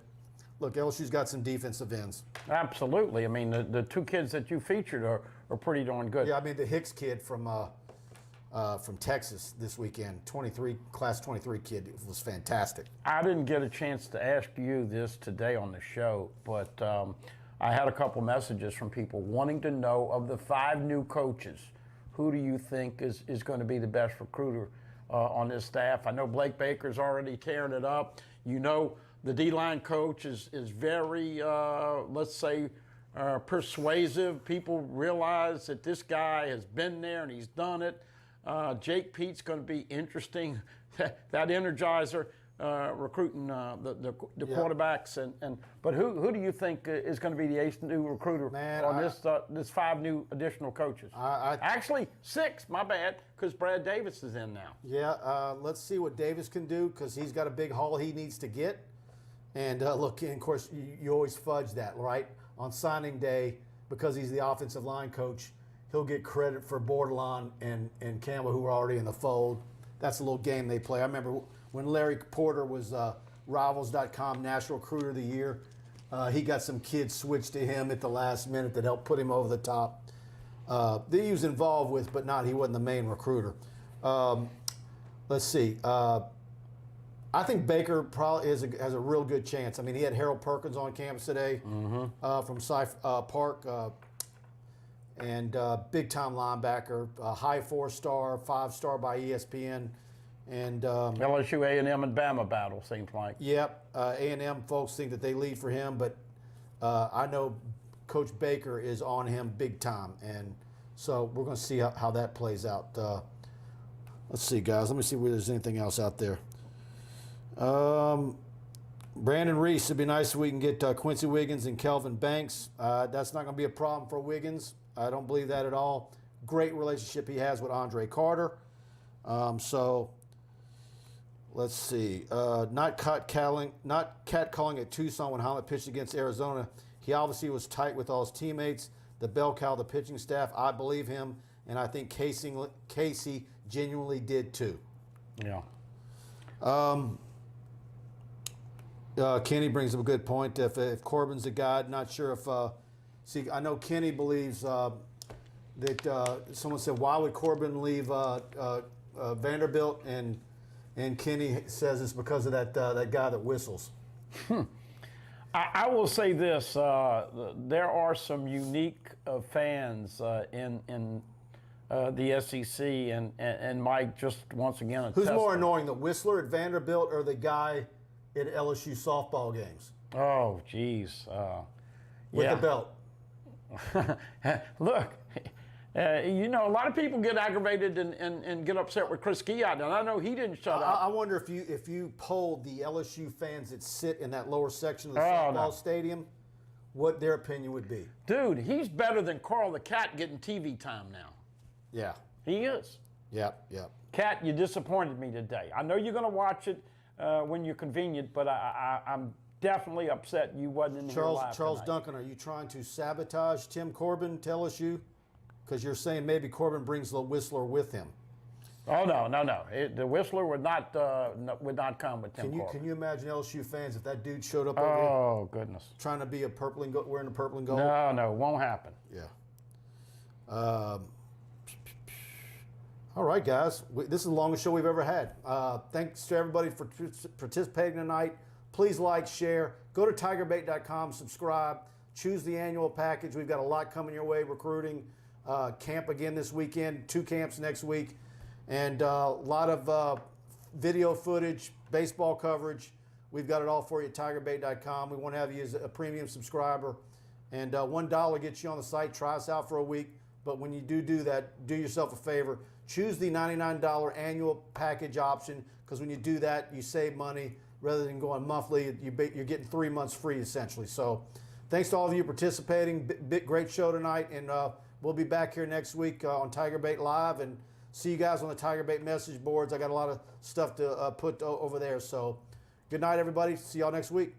Look, LSU's got some defensive ends. Absolutely. I mean, the two kids that you featured are pretty darn good. Yeah, I mean, the Hicks kid from Texas this weekend, class 23 kid, was fantastic. I didn't get a chance to ask you this today on the show, but I had a couple messages from people wanting to know of the 5 new coaches, who do you think is going to be the best recruiter on this staff? I know Blake Baker's already tearing it up. The D-line coach is very, let's say, persuasive. People realize that this guy has been there and he's done it. Jake Pete's going to be interesting. That Energizer recruiting the quarterbacks. But who do you think is going to be the ace new recruiter on this 5 new additional coaches? Actually, 6, my bad, because Brad Davis is in now. Yeah, let's see what Davis can do because he's got a big haul he needs to get. And look, and of course, you always fudge that, right? On signing day, because he's the offensive line coach, he'll get credit for Bordelon and Campbell, who were already in the fold. That's a little game they play. I remember when Larry Porter was Rivals.com National Recruiter of the Year, he got some kids switched to him at the last minute that helped put him over the top. That he was involved with, but he wasn't the main recruiter. Let's see. I think Baker probably has a real good chance. I mean, he had Harold Perkins on campus today from Park, and big-time linebacker, high 4-star, 5-star by ESPN. And LSU, A&M, and Bama battle, seems like. Yep. A&M folks think that they lead for him, but I know Coach Baker is on him big time. And so we're going to see how that plays out. Let's see, guys. Let me see if there's anything else out there. Brandon Reese, it'd be nice if we can get Quincy Wiggins and Kelvin Banks. That's not going to be a problem for Wiggins. I don't believe that at all. Great relationship he has with Andre Carter. So let's see. Not catcalling at Tucson when Holland pitched against Arizona. He obviously was tight with all his teammates. The bell cow, the pitching staff. I believe him, and I think Casey genuinely did too. Yeah. Kenny brings up a good point. If Corbin's a guy, not sure if. See, I know Kenny believes that someone said, "Why would Corbin leave Vanderbilt?" And Kenny says it's because of that guy that whistles. I will say this: there are some unique fans in the SEC, and Mike just once again. Who's more annoying, the whistler at Vanderbilt or the guy at LSU softball games? Oh, geez. With the belt. Look, a lot of people get aggravated and get upset with Chris Guillot, and I know he didn't shut up. I wonder if you polled the LSU fans that sit in that lower section of the softball stadium, what their opinion would be. Dude, he's better than Carl the Cat getting TV time now. Yeah. He is. Yep. Cat, you disappointed me today. I know you're going to watch it when you're convenient, but I'm definitely upset you wasn't in here live Charles tonight. Duncan, are you trying to sabotage Tim Corbin to LSU? Because you're saying maybe Corbin brings the whistler with him. Oh, no. The whistler would not come with Tim Corbin. Can you imagine LSU fans if that dude showed up over here? Oh, goodness. Trying to be a purple and gold, wearing a purple and gold? No, won't happen. Yeah. All right, guys. This is the longest show we've ever had. Thanks to everybody for participating tonight. Please like, share. Go to TigerBait.com, subscribe. Choose the annual package. We've got a lot coming your way, recruiting. Camp again this weekend, 2 camps next week. And a lot of video footage, baseball coverage. We've got it all for you at TigerBait.com. We want to have you as a premium subscriber. And $1 gets you on the site. Try us out for a week. But when you do that, do yourself a favor. Choose the $99 annual package option, because when you do that, you save money rather than going monthly. You're getting 3 months free, essentially. So thanks to all of you participating. Great show tonight. And we'll be back here next week on TigerBait Live. And see you guys on the TigerBait message boards. I got a lot of stuff to put over there. So good night, everybody. See y'all next week.